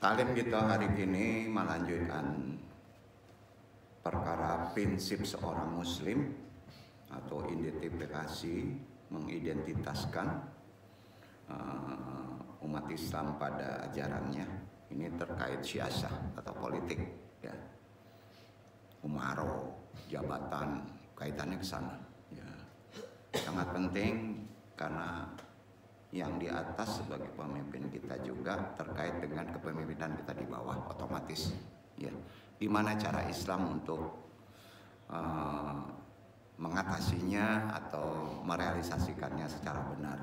Talim kita hari ini melanjutkan perkara prinsip seorang muslim atau identifikasi, mengidentitaskan umat Islam pada ajarannya. Ini terkait siasah atau politik, ya. Umaro, jabatan, kaitannya ke sana, ya. Sangat penting karena yang di atas sebagai pemimpin kita juga terkait dengan kepemimpinan kita di bawah, otomatis, ya. Gimana cara Islam untuk mengatasinya atau merealisasikannya secara benar.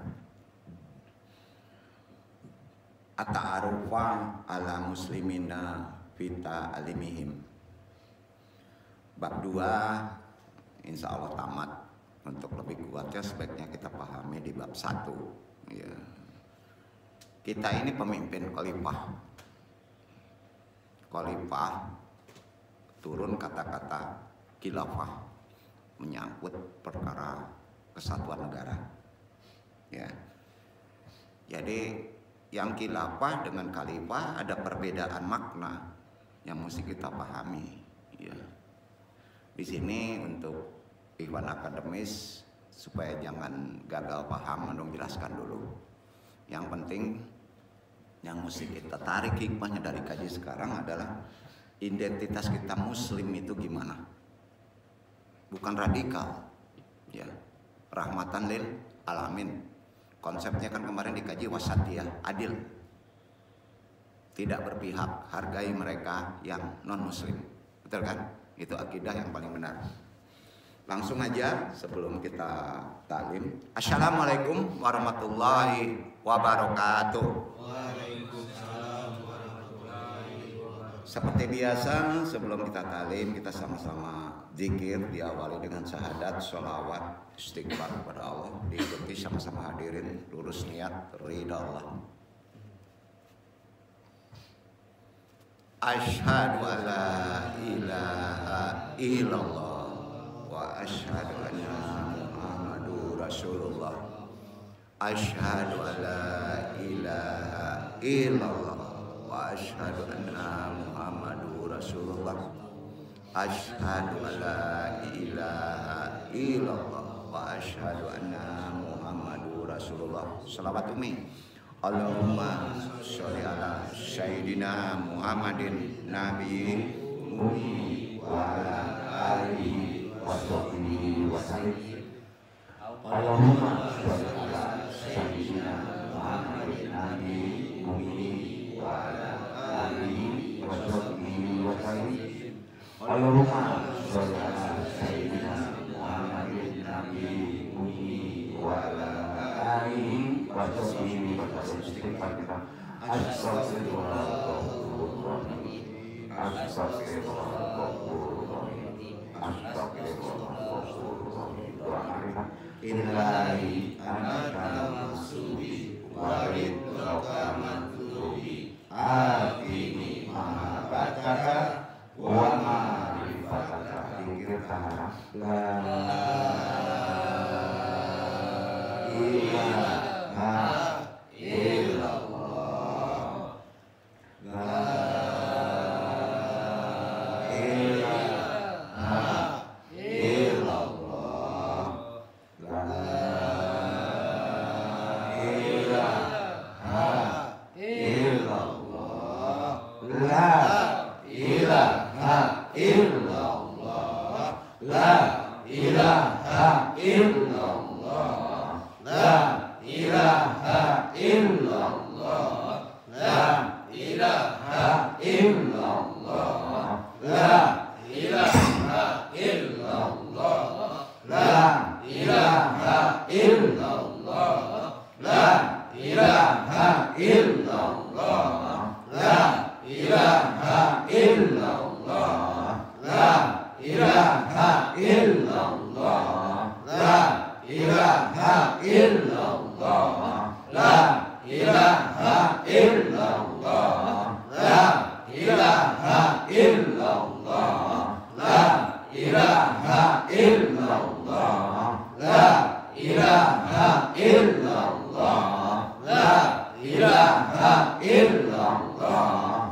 At-ta'arufa ala muslimina fita alimihim. Bab 2 insya Allah tamat. Untuk lebih kuatnya sebaiknya kita pahami di bab 1, ya. Kita ini pemimpin khalifah. Khalifah turun kata-kata khilafah menyangkut perkara kesatuan negara, ya. Jadi yang khilafah dengan khalifah ada perbedaan makna yang mesti kita pahami, ya. Di sini untuk ikhwan akademis supaya jangan gagal paham, dong jelaskan dulu. Yang penting yang mesti kita tarik hikmahnya dari kaji sekarang adalah identitas kita muslim itu gimana? Bukan radikal, ya. Rahmatan lil alamin. Konsepnya kan kemarin dikaji wasatiyah, adil. Tidak berpihak, hargai mereka yang non muslim. Betul kan? Itu akidah yang paling benar. Langsung aja sebelum kita talim. Assalamualaikum warahmatullahi wabarakatuh. Waalaikumsalam warahmatullahi wabarakatuh. Seperti biasa sebelum kita talim kita sama-sama zikir, diawali dengan syahadat, sholawat, istighfar kepada Allah, diikuti sama-sama hadirin, lurus niat, ridha Allah. Asyhadu an la ilaha illallah wa asyhadu anna Muhammadur Rasulullah. Asyhadu an la ilaha illallah wa asyhadu anna Muhammadur Rasulullah. Asyhadu an la ilaha illallah wa asyhadu anna Muhammadur Rasulullah. Shalawat umi. Allahumma sholli ala sayyidina Muhammadin nabiyyi ummi wa ala alihi wa sahbihi wa sallim. Allahumma sholli ala sayyidina Muhammadin nabiyyi ummi wa ala alihi wa sahbihi wa sallim. Allahumma sholli ala sayyidina Muhammadin nabiyyi ummi wa ala alihi wa sahbihi wa sallim. Astagfirullahaladzim. Astagfirullahaladzim. Ilahi anaka maksudi waridhaka matlubi atini mahabbataka wa ma'rifataka. Dikirkan la ilaha illallah, la ilaha illallah, la ilaha illallah, la ilaha illallah, la ilaha illallah, la ilaha illallah, la ilaha illallah, la ilaha illallah, la ilaha illallah, la ilaha illallah, la ilaha illallah, la ilaha illallah, la ilaha illallah, la ilaha illallah, la ilaha illallah, la ilaha illallah, la ilaha illallah, la ilaha illallah,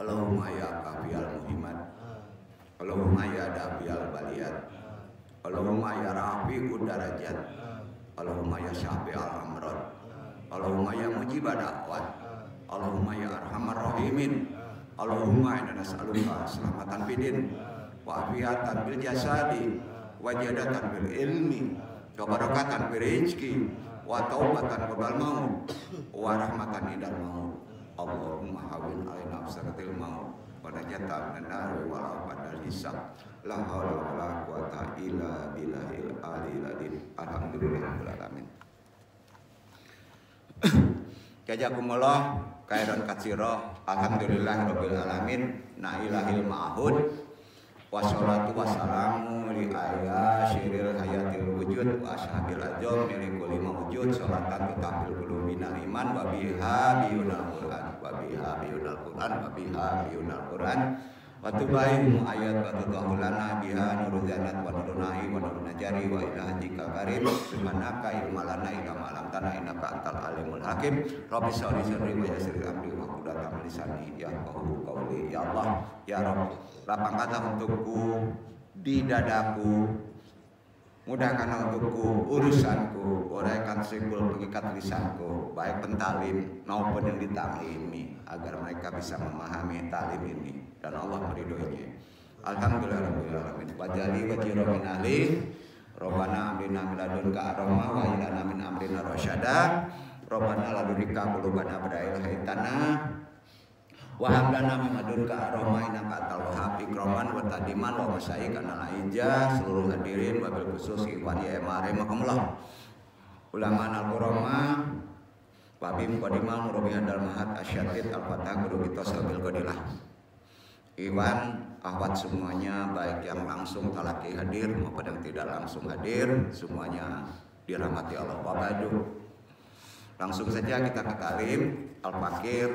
Allahumma ya kafiyal muhimmat, Allahumma ya dafiyal baliyat, Allahumma ya rafi'ud darajat, Allahumma ya syafi'al amrad, Allahumma ya mujibad da'wat, Allahumma ya arhamar rahimin, Allahumma inna nas'aluka selamatan fidin wa afiatan bil jasadi wa jadatan bil ilmi wa barakatan bil rizki wa taubatan qabla maut wa rahmatan indal maut. Allahumma hawin alaina absaratil maut wa najatan minan nar wa afadal hisab. La haula wala quwata illa billahil aliyil azim. Alhamdulillahirabbil alamin. Jazakumullah khairan katsira. Alhamdulillahirabbil alamin. Na ilahil ma'hud. Wassalatu wassalamu li ayyashiril hayatil wujud wa ashabil ajam li kulli mawjud salatan tutahil qulubina iman wa biha biyunal Qur'an wa biha biyunal Qur'an wa biha biyunal Qur'an wa tubainu ayat wa tutahulana biha nurul jannat wa nurunai wa nurun najari wa ilahika karim subhanaka ilmalana ila ma'lam tanah innaka antal alimul hakim rabbi sholli sirri wa yassir amri wa quddatam lisani yafqahu qawli. Ya Allah ya Rabb, lapangkanlah untukku di dadaku, mudahkanlah untukku urusanku, uraikan simpul pengikat lisanku, baik pentalim maupun yang ditaklimi, agar mereka bisa memahami talim ini dan Allah meridhoinya. Alhamdulillahirabbil alamin. Wajali wajiro min ahli Rabbana amrina min ladunka rahmah wa ilana min amrina rasyada. Rabbana ladunka qulubana badail haitana wa hablana min ladunka rahmah innaka antal wahhab ikraman wa tadiman wa masyaikan al-aija. Seluruh hadirin wabil khusus ikhwan ya marimahumullah ulama al-qurama wabim qadimal murabi hadal mahat asyatid al-fatah guru kita sabil qadilah iwan akhwat semuanya, baik yang langsung talaki hadir maupun yang tidak langsung hadir, semuanya dirahmati Allah. Wabadu. Langsung saja kita ke talim Al-Fakir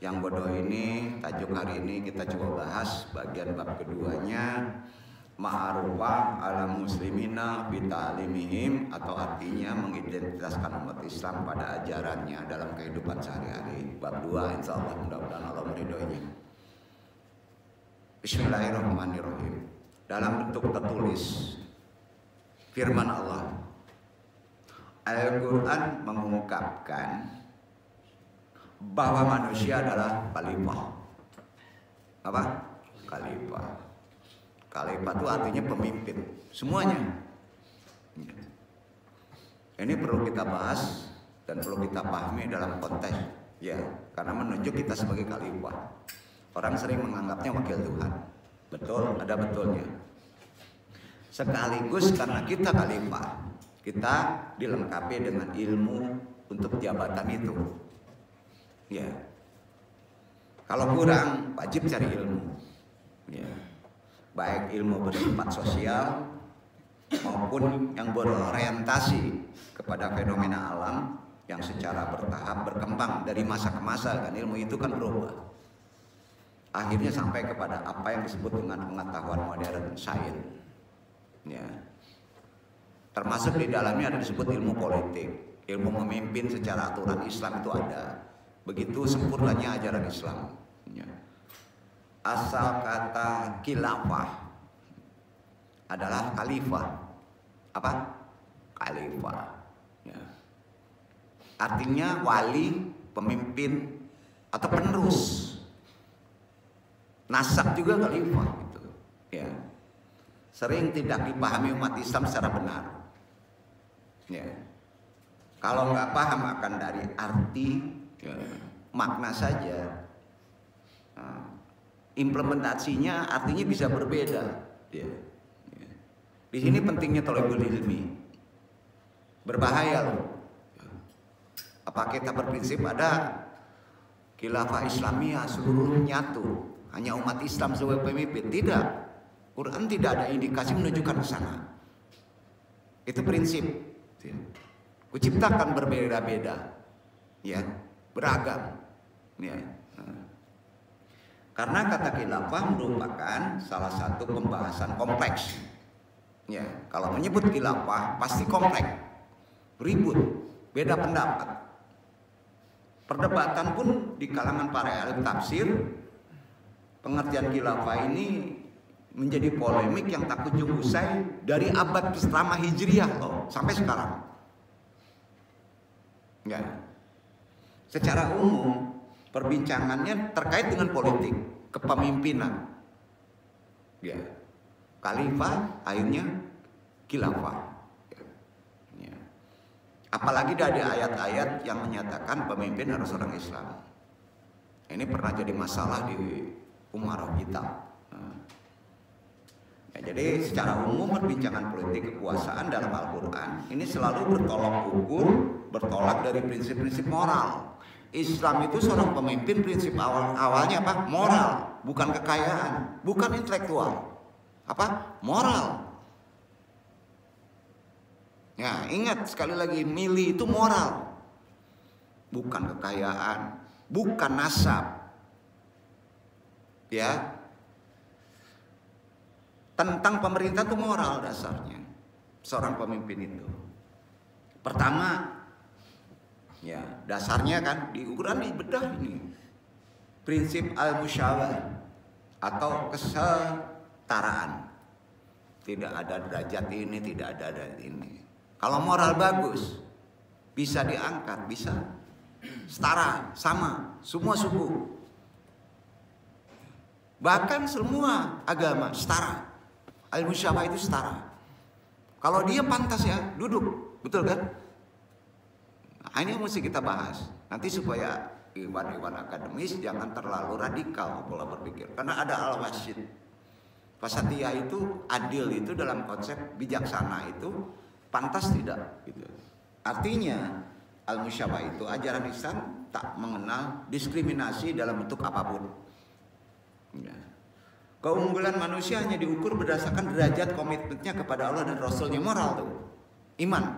yang bodoh ini. Tajuk hari ini kita coba bahas bagian bab keduanya, ma'arufah ala muslimina bita'limihim, atau artinya mengidentitaskan umat Islam pada ajarannya dalam kehidupan sehari-hari. Bab 2 insyaallah, mudah-mudahan Allah meridhoinya. Bismillahirrahmanirrahim. Dalam bentuk tertulis firman Allah, Al-Quran mengungkapkan bahwa manusia adalah khalifah. Apa? Khalifah. Khalifah itu artinya pemimpin semuanya. Ini perlu kita bahas dan perlu kita pahami dalam konteks, ya, karena menunjuk kita sebagai khalifah. Orang sering menganggapnya wakil Tuhan. Betul, ada betulnya. Sekaligus karena kita khalifah, kita dilengkapi dengan ilmu untuk jabatan itu. Ya. Kalau kurang, wajib cari ilmu. Ya. Baik ilmu bersifat sosial maupun yang berorientasi kepada fenomena alam yang secara bertahap berkembang dari masa ke masa, kan ilmu itu kan berubah. Akhirnya sampai kepada apa yang disebut dengan pengetahuan modern, sains. Ya. Termasuk di dalamnya ada disebut ilmu politik, ilmu memimpin secara aturan Islam itu ada. Begitu sempurnanya ajaran Islam. Ya. Asal kata khilafah adalah khalifah. Apa? Khalifah. Ya. Artinya wali, pemimpin atau penerus. Nasab juga khalifah gitu. Ya. Sering tidak dipahami umat Islam secara benar. Ya. Kalau nggak paham akan dari arti, ya, makna saja. Nah, implementasinya artinya bisa berbeda. Ya. Ya. Di sini pentingnya thalabul ilmi. Berbahaya loh. Apa kita berprinsip ada khilafah Islamiyah seluruhnya nyatu, hanya umat Islam sebagai pemimpin? Tidak. Quran tidak ada indikasi menunjukkan ke sana. Itu prinsip. Kuciptakan berbeda-beda, ya, beragam, ya. Karena kata khilafah merupakan salah satu pembahasan kompleks. Ya, kalau menyebut khilafah pasti kompleks, ribut, beda pendapat. Perdebatan pun di kalangan para ahli tafsir pengertian khilafah ini menjadi polemik yang tak kunjung usai dari abad pertama Hijriah loh, sampai sekarang. Ya. Secara umum perbincangannya terkait dengan politik, kepemimpinan. Ya. Khalifah akhirnya khilafah. Ya. Apalagi dari ayat-ayat yang menyatakan pemimpin harus orang Islam. Ini pernah jadi masalah di umarah kita. Ya, jadi secara umum perbincangan politik kekuasaan dalam Al-Quran ini selalu bertolak ukur, bertolak dari prinsip-prinsip moral. Islam itu seorang pemimpin prinsip awalnya apa? Moral, bukan kekayaan, bukan intelektual. Apa? Moral. Ya, ingat sekali lagi, milih itu moral, bukan kekayaan, bukan nasab. Ya. Tentang pemerintah itu moral dasarnya seorang pemimpin itu. Pertama, ya dasarnya kan di ukuran dibedah ini prinsip al-musyawarah atau kesetaraan. Tidak ada derajat ini, tidak ada derajat ini. Kalau moral bagus, bisa diangkat, bisa setara, sama, semua suku, bahkan semua agama setara. Al-musyawarah itu setara. Kalau dia pantas ya duduk, betul kan? Nah, ini yang mesti kita bahas. Nanti supaya iwan-iwan akademis jangan terlalu radikal pola berpikir. Karena ada al-wasid. Wasatiyah itu adil itu dalam konsep bijaksana itu pantas tidak? Gitu. Artinya al-musyawarah itu ajaran Islam tak mengenal diskriminasi dalam bentuk apapun. Ya. Keunggulan manusia hanya diukur berdasarkan derajat komitmennya kepada Allah dan Rasulnya, moral tuh, iman.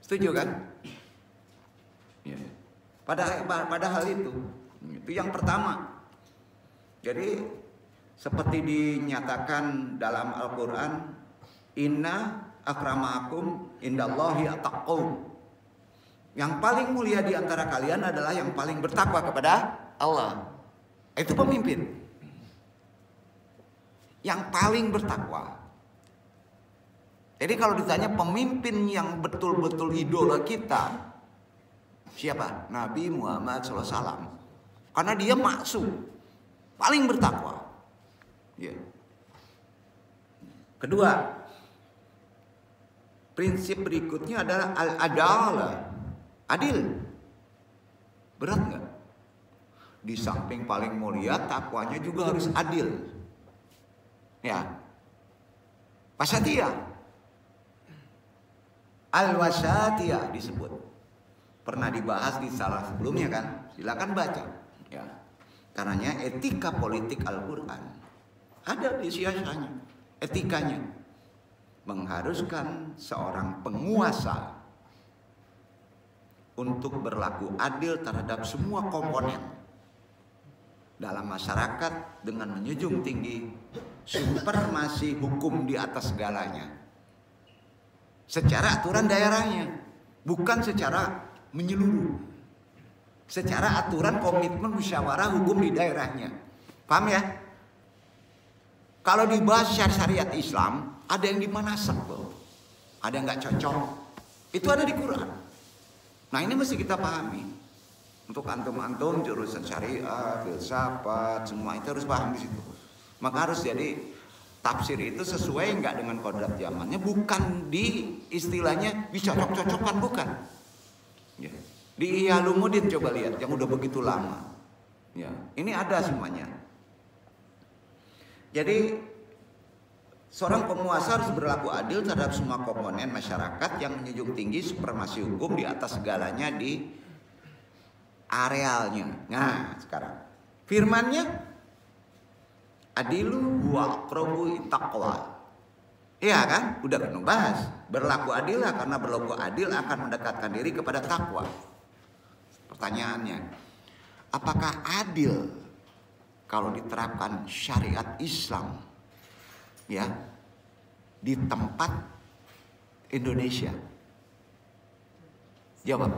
Setuju kan? Ya. Pada hal itu yang pertama. Jadi seperti dinyatakan dalam Al-Quran, Inna akramakum indallahi ataqakum. Yang paling mulia di antara kalian adalah yang paling bertakwa kepada Allah. Itu pemimpin. Yang paling bertakwa. Jadi kalau ditanya pemimpin yang betul-betul idola kita, siapa? Nabi Muhammad SAW. Karena dia maksum, paling bertakwa. Ya. Kedua, prinsip berikutnya adalah al-adalah, adil. Berat nggak? Di samping paling mulia, takwanya juga harus adil. Ya, wasatiyah, al-wasatiyah disebut. Pernah dibahas di salah sebelumnya kan? Silakan baca. Ya, karenanya etika politik Al-Quran ada di siasatnya, etikanya mengharuskan seorang penguasa untuk berlaku adil terhadap semua komponen dalam masyarakat dengan menjunjung tinggi supremasi hukum di atas segalanya. Secara aturan daerahnya, bukan secara menyeluruh. Secara aturan komitmen musyawarah hukum di daerahnya. Paham ya? Kalau dibahas syariat Islam, ada yang dimanasak loh. Ada yang nggak cocok. Itu ada di Quran. Nah ini mesti kita pahami. Untuk antum-antum jurusan syariah, filsafat, semua itu harus paham di situ. Maka harus jadi tafsir itu sesuai nggak dengan kodrat zamannya, bukan di istilahnya dicocok-cocokkan, bukan. Ya. Di Ihya Ulumuddin coba lihat yang udah begitu lama. Ya, ini ada semuanya. Jadi seorang penguasa harus berlaku adil terhadap semua komponen masyarakat yang menjunjung tinggi supremasi hukum di atas segalanya di arealnya. Nah, sekarang firmannya adilu wa aqrabu taqwa. Iya kan? Udah kita bahas. Berlaku adil lah, karena berlaku adil akan mendekatkan diri kepada takwa. Pertanyaannya, apakah adil kalau diterapkan syariat Islam ya di tempat Indonesia? Jawab.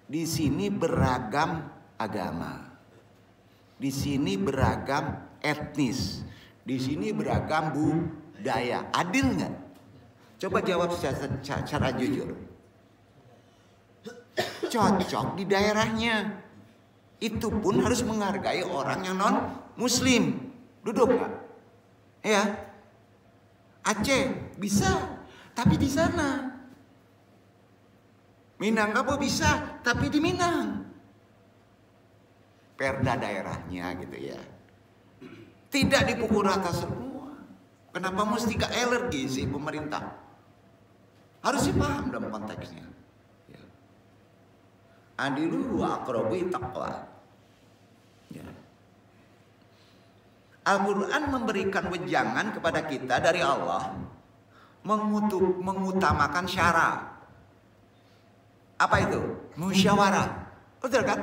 Di sini beragam agama. Di sini beragam etnis, di sini beragam budaya. Adil nggak? Coba jawab secara jujur. Cocok di daerahnya. Itu pun harus menghargai orang yang non Muslim. Duduk nggak? Ya. Aceh bisa, tapi di sana. Minangkabau bisa, tapi di Minang. Perda daerahnya gitu ya. Tidak dipukul rata semua. Kenapa mesti ke alergi sih pemerintah? Harus dipaham dalam konteksnya. Ya. Adilu wa aqrabu taqwa. Ya. Al-Quran memberikan wejangan kepada kita dari Allah mengutamakan syara. Apa itu? Musyawarah. Betul kan?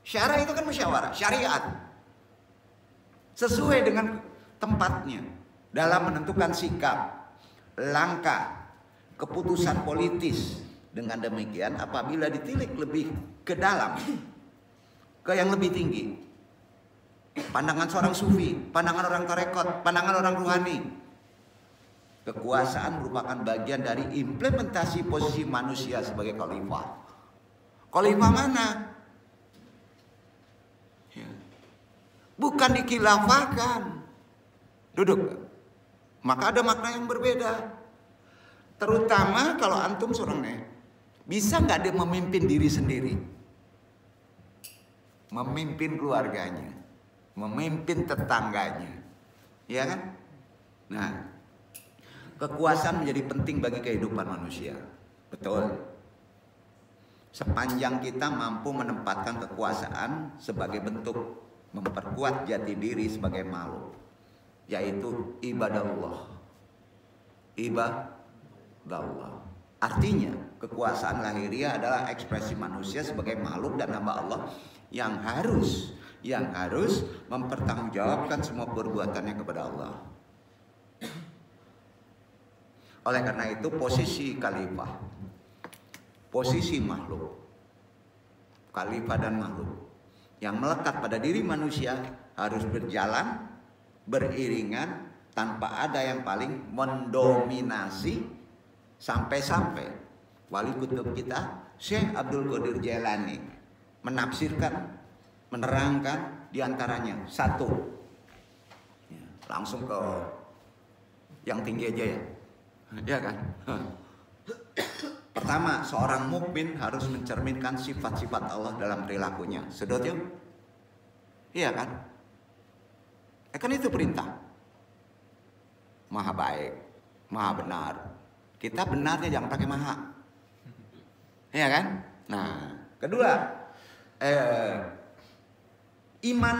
Syara itu kan musyawarah, syariat. Sesuai dengan tempatnya dalam menentukan sikap, langkah, keputusan politis. Dengan demikian apabila ditilik lebih ke dalam, ke yang lebih tinggi, pandangan seorang sufi, pandangan orang tarekat, pandangan orang ruhani, kekuasaan merupakan bagian dari implementasi posisi manusia sebagai khalifah. Khalifah mana? Ya. Bukan dikhilafahkan. Duduk. Maka ada makna yang berbeda. Terutama kalau antum seorang bisa nggak dia memimpin diri sendiri, memimpin keluarganya, memimpin tetangganya, ya kan? Nah, kekuasaan menjadi penting bagi kehidupan manusia. Betul. Sepanjang kita mampu menempatkan kekuasaan sebagai bentuk memperkuat jati diri sebagai makhluk, yaitu ibadah Allah. Ibadah. Artinya kekuasaan lahiriah adalah ekspresi manusia sebagai makhluk dan hamba Allah yang harus mempertanggungjawabkan semua perbuatannya kepada Allah. Oleh karena itu posisi khalifah, posisi makhluk, khalifah dan makhluk yang melekat pada diri manusia harus berjalan beriringan tanpa ada yang paling mendominasi, sampai-sampai wali kutub kita Syekh Abdul Qadir Jailani menafsirkan, menerangkan diantaranya satu. Langsung ke yang tinggi aja ya. Ya kan? Pertama, seorang mukmin harus mencerminkan sifat-sifat Allah dalam perilakunya. Sedot yuk? Iya kan? Kan itu perintah. Maha baik, maha benar. Kita benarnya jangan pakai maha. Iya kan? Nah, kedua, iman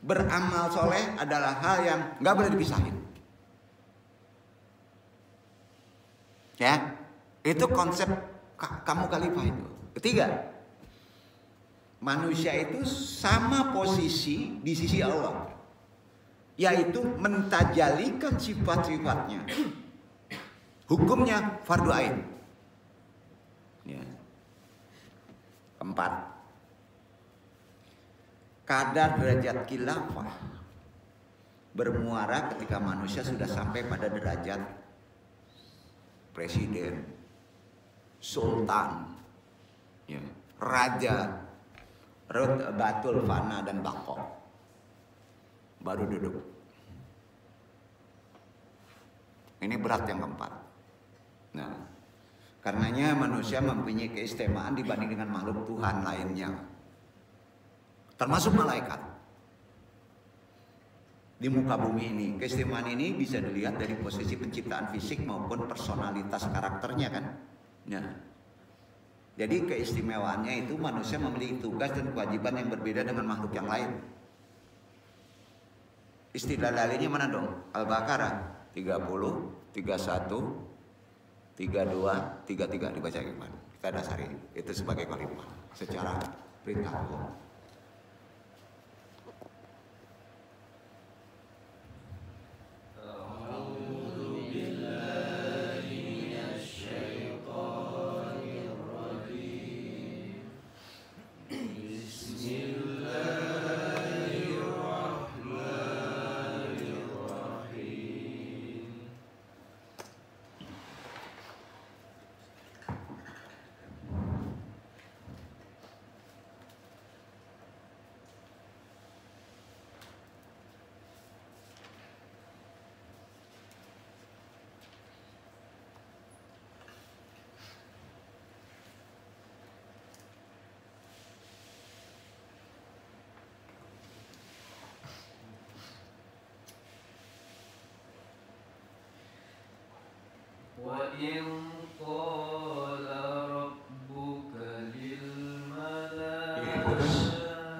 beramal soleh adalah hal yang nggak boleh dipisahin. Ya, itu konsep kamu khalifah itu. Ketiga, manusia itu sama posisi di sisi Allah, yaitu mentajalikan sifat-sifatnya. Hukumnya fardu ain. Ya. Keempat, kadar derajat khilafah bermuara ketika manusia sudah sampai pada derajat presiden, sultan, ya, raja, batul, fana dan bako. Baru duduk. Ini berat yang keempat. Nah, karenanya manusia mempunyai keistimewaan dibanding dengan makhluk Tuhan lainnya, termasuk malaikat. Di muka bumi ini, keistimewaan ini bisa dilihat dari posisi penciptaan fisik maupun personalitas karakternya kan. Nah, jadi keistimewaannya itu manusia memiliki tugas dan kewajiban yang berbeda dengan makhluk yang lain. Istilah dalilnya mana dong? Al-Baqarah 30, 31, 32, 33 dibaca gimana? Kita dasari itu sebagai khalifah secara perintah Allah.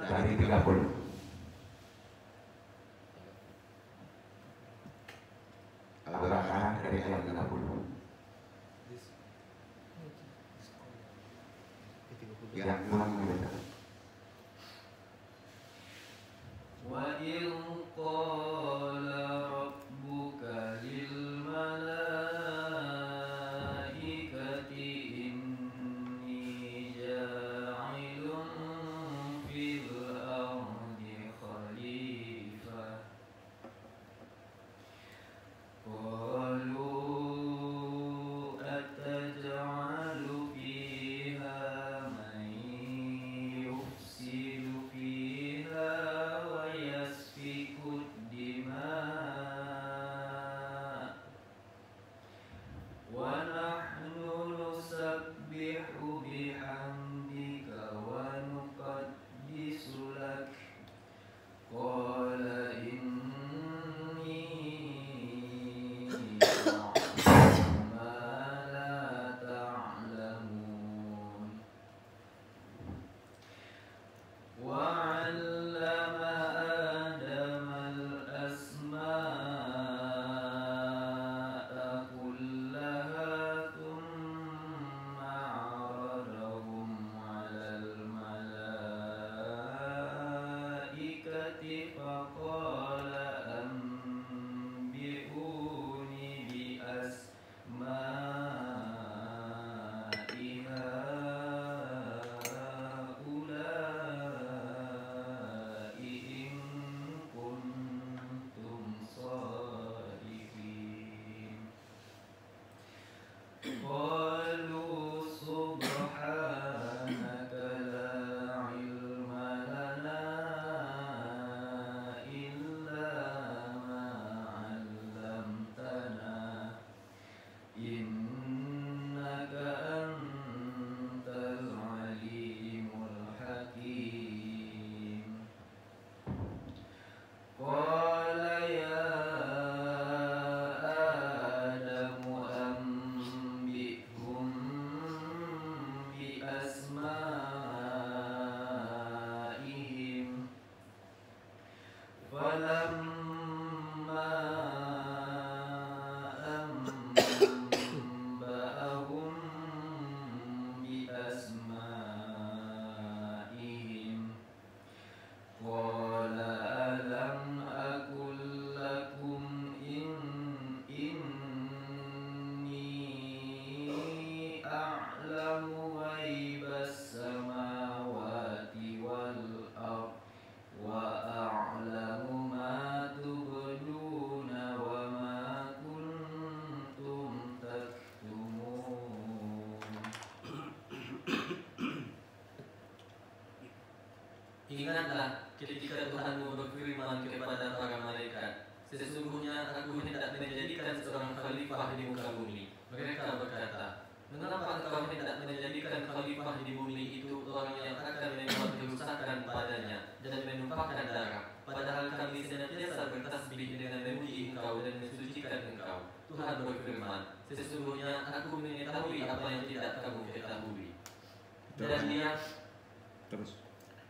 Dari 30. Al-Baqarah dari ayat 30. Yang mana? وَإِذْ قَالَ رَبُّكَ لِلْمَلَائِكَةِ إِنِّي جَاعِلٌ فِي الْأَرْضِ خَلِيفَةً قَالُوا أَتَجْعَلُ فِيهَا مَن يُفْسِدُ فِيهَا وَيَسْفِكُ الدِّمَاءَ وَنَحْنُ نُسَبِّحُ بِحَمْدِكَ وَنُقَدِّسُ لَكَ قَالَ إِنِّي أَعْلَمُ مَا لَا تَعْلَمُونَ وَعَلَّمَ آدَمَ الْأَسْمَاءَ كُلَّهَا ثُمَّ عَرَضَهُمْ عَلَى الْمَلَائِكَةِ فَقَالَ أَنبِئُونِي بِأَسْمَاءِ هَؤُلَاءِ إِن كُنتُمْ صَادِقِينَ قَالُوا سُبْحَانَكَ لَا عِلْمَ لَنَا إِلَّا مَا عَلَّمْتَنَا إِنَّكَ أَنتَ الْعَلِيمُ الْحَكِيمُ قَالَ يَا آدَمُ أَنبِئْهُم بِأَسْمَائِهِمْ فَلَمَّا أَنبَأَهُم بِأَسْمَائِهِمْ قَالَ أَلَمْ أَقُل لَّكُمْ إِنِّي أَعْلَمُ غَيْبَ السَّمَاوَاتِ وَالْأَرْضِ وَأَعْلَمُ مَا تُبْدُونَ وَمَا كُنتُمْ تَكْتُمُونَ Ingatlah ketika Tuhanmu berfirman kepada para malaikat, sesungguhnya aku hendak menjadikan seorang khalifah di muka bumi. Mereka berkata, mengapa engkau hendak menjadikan khalifah di bumi itu orang yang akan membuat kerusakan padanya dan menumpahkan darah, padahal kami senantiasa bertasbih dengan memuji engkau dan mensucikan engkau. Tuhan berfirman, sesungguhnya aku mengetahui apa yang tidak kamu ketahui.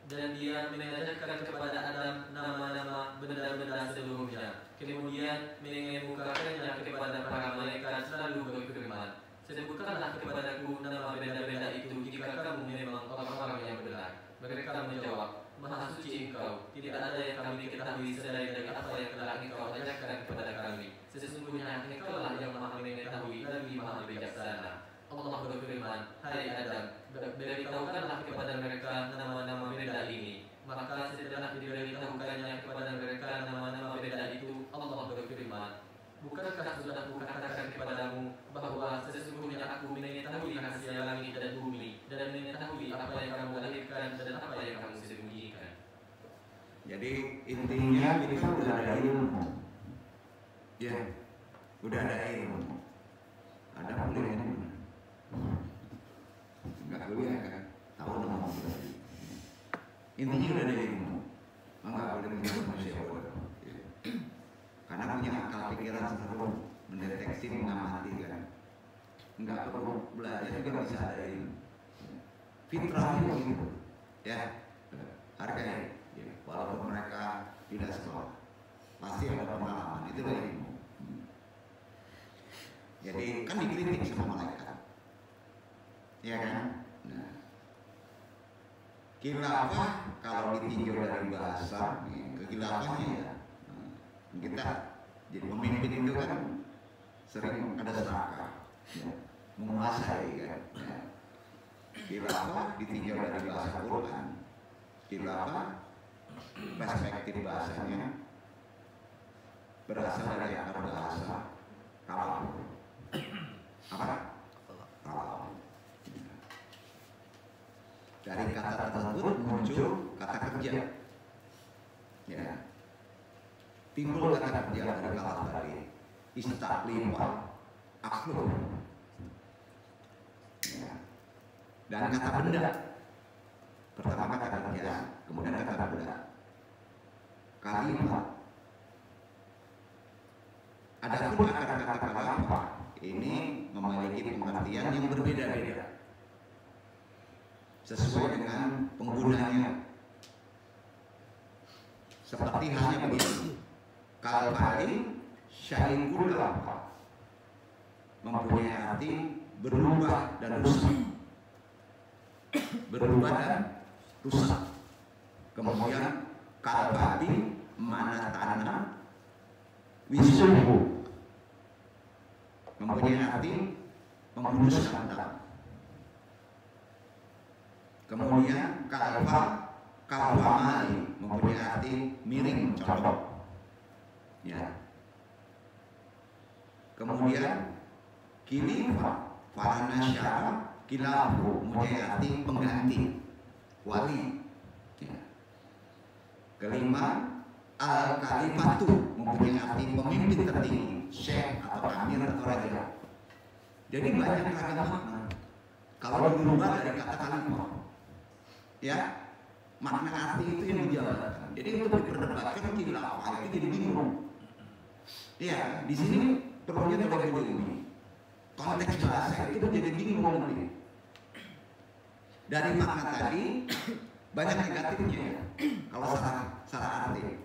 Dan dia mengajarkan kepada Adam nama-nama benda-benda sebelumnya. Kemudian mengemukakannya kepada para malaikat lalu berfirman, sebutkanlah kepadaku nama benda-benda itu jika kamu memang orang-orang yang benar. Mereka menjawab, Maha suci engkau, tidak ada yang kami ketahui selain dari apa yang telah engkau ajarkan kepada kami. Sesungguhnya engkaulah yang maha mengetahui lagi maha bijaksana. Allah berfirman, hai Adam, beritahukanlah kepada mereka nama-nama benda ini. Maka setelah diberitahukannya kepada mereka nama-nama benda itu, Allah berfirman, bukankah sudah kukatakan kepadamu bahwa sesungguhnya aku mengetahui rahasia langit dan bumi dan mengetahui apa yang kamu lahirkan dan apa yang kamu sembunyikan. Jadi intinya kita udah ada ilmu. Ya, udah ada ilmu. Ada kuliah di mana? Enggak kuliah kan? Tahu nama pribadi. Intinya udah ada ilmu. Maka boleh menjadi manusia bodoh. Karena punya akal pikiran selalu mendeteksi, mengamati kan. nggak perlu belajar juga bisa ada ilmu. Fitrahnya begitu, ya. Hargai, walaupun mereka tidak sekolah, pasti ada pengalaman, itu dari ilmu. Jadi kan dikritik sama malaikat, ya kan? Nah, khilafah kalau ditinjau dari bahasa, kekhilafahnya ya, kita jadi pemimpin itu kan sering ada serakah, ya, menguasai kan. Ya. Khilafah ditinjau dari bahasa Quran. Khilafah perspektif bahasanya berasal dari akar bahasa kalam. Apa? Kalam. Dari kata tersebut muncul kata kerja. Ya. Timbul kata kerja dari kalam tadi. Istaklifah, akhluk. Ya. Dan kata benda. Pertama kata kerja, kemudian kata benda. Kalimat. Adapun akar kata kalamah ini memiliki pengertian yang berbeda-beda sesuai dengan penggunanya. Seperti halnya begini, kalfa'il syai'ul lampa, mempunyai arti berubah dan rusak, berubah dan rusak. Kemudian kalbabi mana tanah wisuhu, mempunyai arti menghunuskan tanah. Kemudian kalbamali mempunyai arti miring, condong. Ya. Kemudian kilifa falanasya kilahu mempunyai arti pengganti, wali. Ya. Kelima, al-kalifatu mempunyai arti pemimpin tertinggi, syekh atau amir atau raja. Jadi banyak ragam makna kalau dirubah dari kata kalimah. Ya, makna arti itu yang dijabarkan. Jadi untuk diperdebatkan khilafah itu jadi bingung. Ya, di sini perlunya terlalu ini. Konteks bahasa itu jadi bingung nanti. Dari makna tadi banyak negatifnya ya. Kalau salah arti,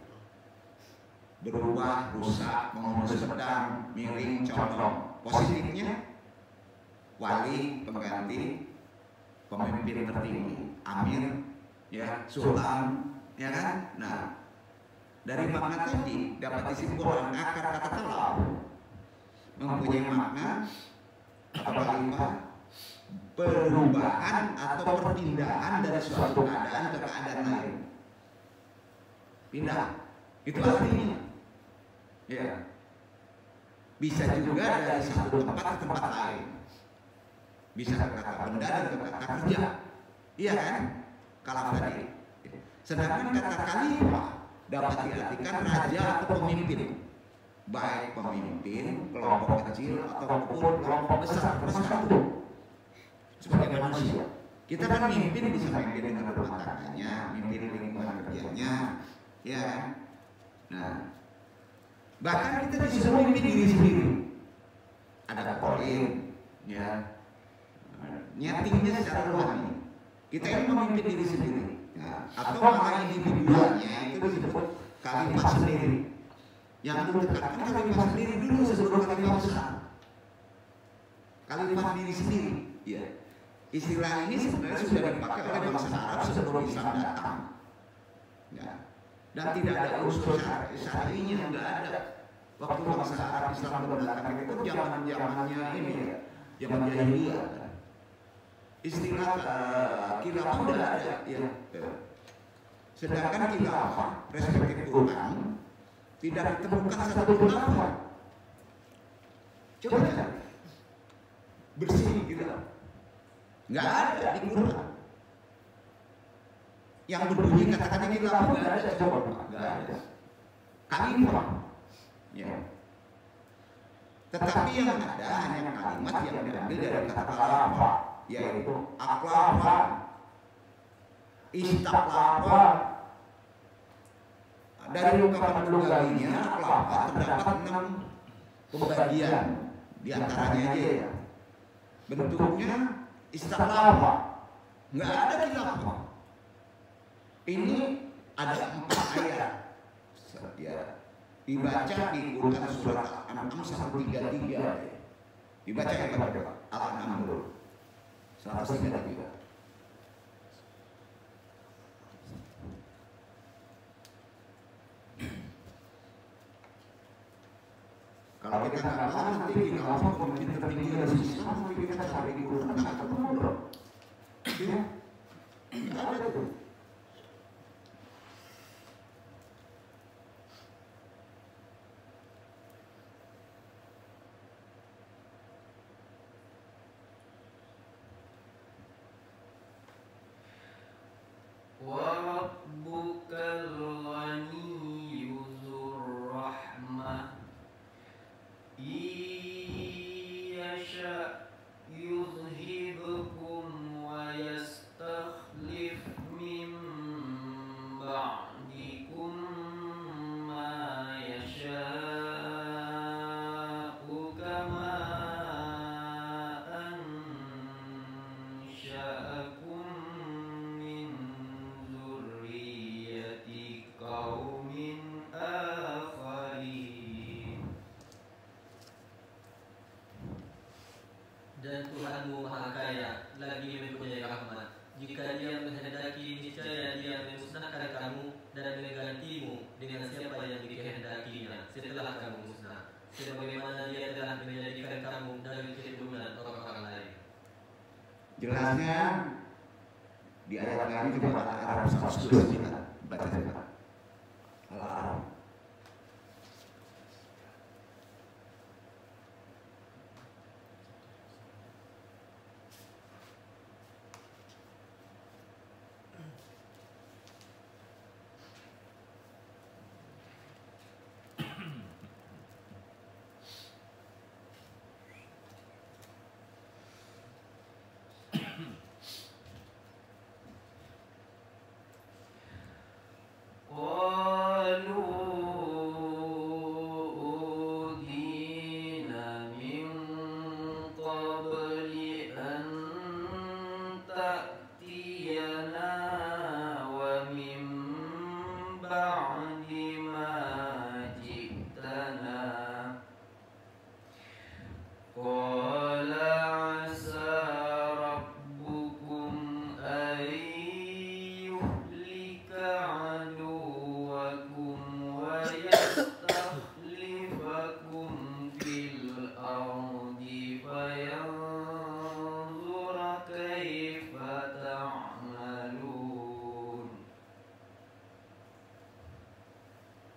berubah, rusak, menghunus pedang, miring, condong. Positifnya wali, pengganti, pemimpin tertinggi, amir, ya, sultan, ya kan? Nah, dari makna tadi dapat disimpulkan akar kata kalam mempunyai makna atau kalimat perubahan atau perpindahan dari suatu keadaan ke keadaan lain. Pindah, itu artinya. Ya. Bisa juga dari satu tempat ke tempat lain. Bisa ke kata benda dan ke kata kerja. Iya kan? Kalam tadi. Sedangkan kata khalifah dapat diartikan raja atau pemimpin. Baik pemimpin, kelompok kecil ataupun kelompok besar bersatu. Sebagai manusia, kita kan mimpin bisa mimpin dengan rumah tangganya, mimpin lingkungan kerjanya, ya kan? Nah, bahkan kita bisa memimpin diri sendiri. Ada poin, ya, nyetingnya secara rohani. Kita ini memimpin diri sendiri, ya. Atau malah individualnya itu disebut kalimat sendiri. Yang ditetapkan kalimat sendiri dulu sebelum kalimat besar. Kalimat diri sendiri, ya. Istilah ini sebenarnya sudah dipakai oleh bangsa Arab sebelum Islam datang, ya. Dan tidak ada unsur syar'inya, tidak ada. Waktu bangsa Arab Islam datang itu zaman-zamannya ini ya, zaman jahiliyah. Istilah khilafah tidak ada, ya. Sedangkan khilafah respektif Quran tidak ditemukan satu khilafah. Coba cari bersih gitu. Nggak ada di Quran yang berbunyi kata-kata khilafah, nggak ada. Coba, nggak ada. Kalimat, ya. Tetapi yang ada hanya kalimat yang diambil dari kata khilafah, yaitu aklafa, istaklafa. Dari ungkapan lugawinya aklafa terdapat 6 pembagian, di antaranya aja ya. bentuknya istakhlafah, nggak ada khilafah. Ini ada 4 ayat ya, dibaca di Quran surat Al-An'am 133. Dibaca yang pada Al-An'am dulu 133. Kalau kita nggak tahu nanti khilafah pemimpin tertinggi dari Islam, tapi kita cari di Quran nggak ketemu loh. Ya, nggak ada tuh. Warabbukal ghaniyyu dzur rahmah yasha yuzhibukum wa yastakhlif min ba'dikum ma yasha'u kama ansha'akum min dzurriyyati qaumin akharin. Dan Tuhanmu Maha Kaya lagi mempunyai rahmat. Jika Dia menghendaki, niscaya Dia memusnahkan kamu dan menggantimu dengan siapa yang dikehendakinya setelah kamu musnah, sebagaimana Dia telah menjadikan kamu dari keturunan orang-orang lain. Jelasnya di ayat lain coba Al-Araf 129 baca coba. Al-Araf.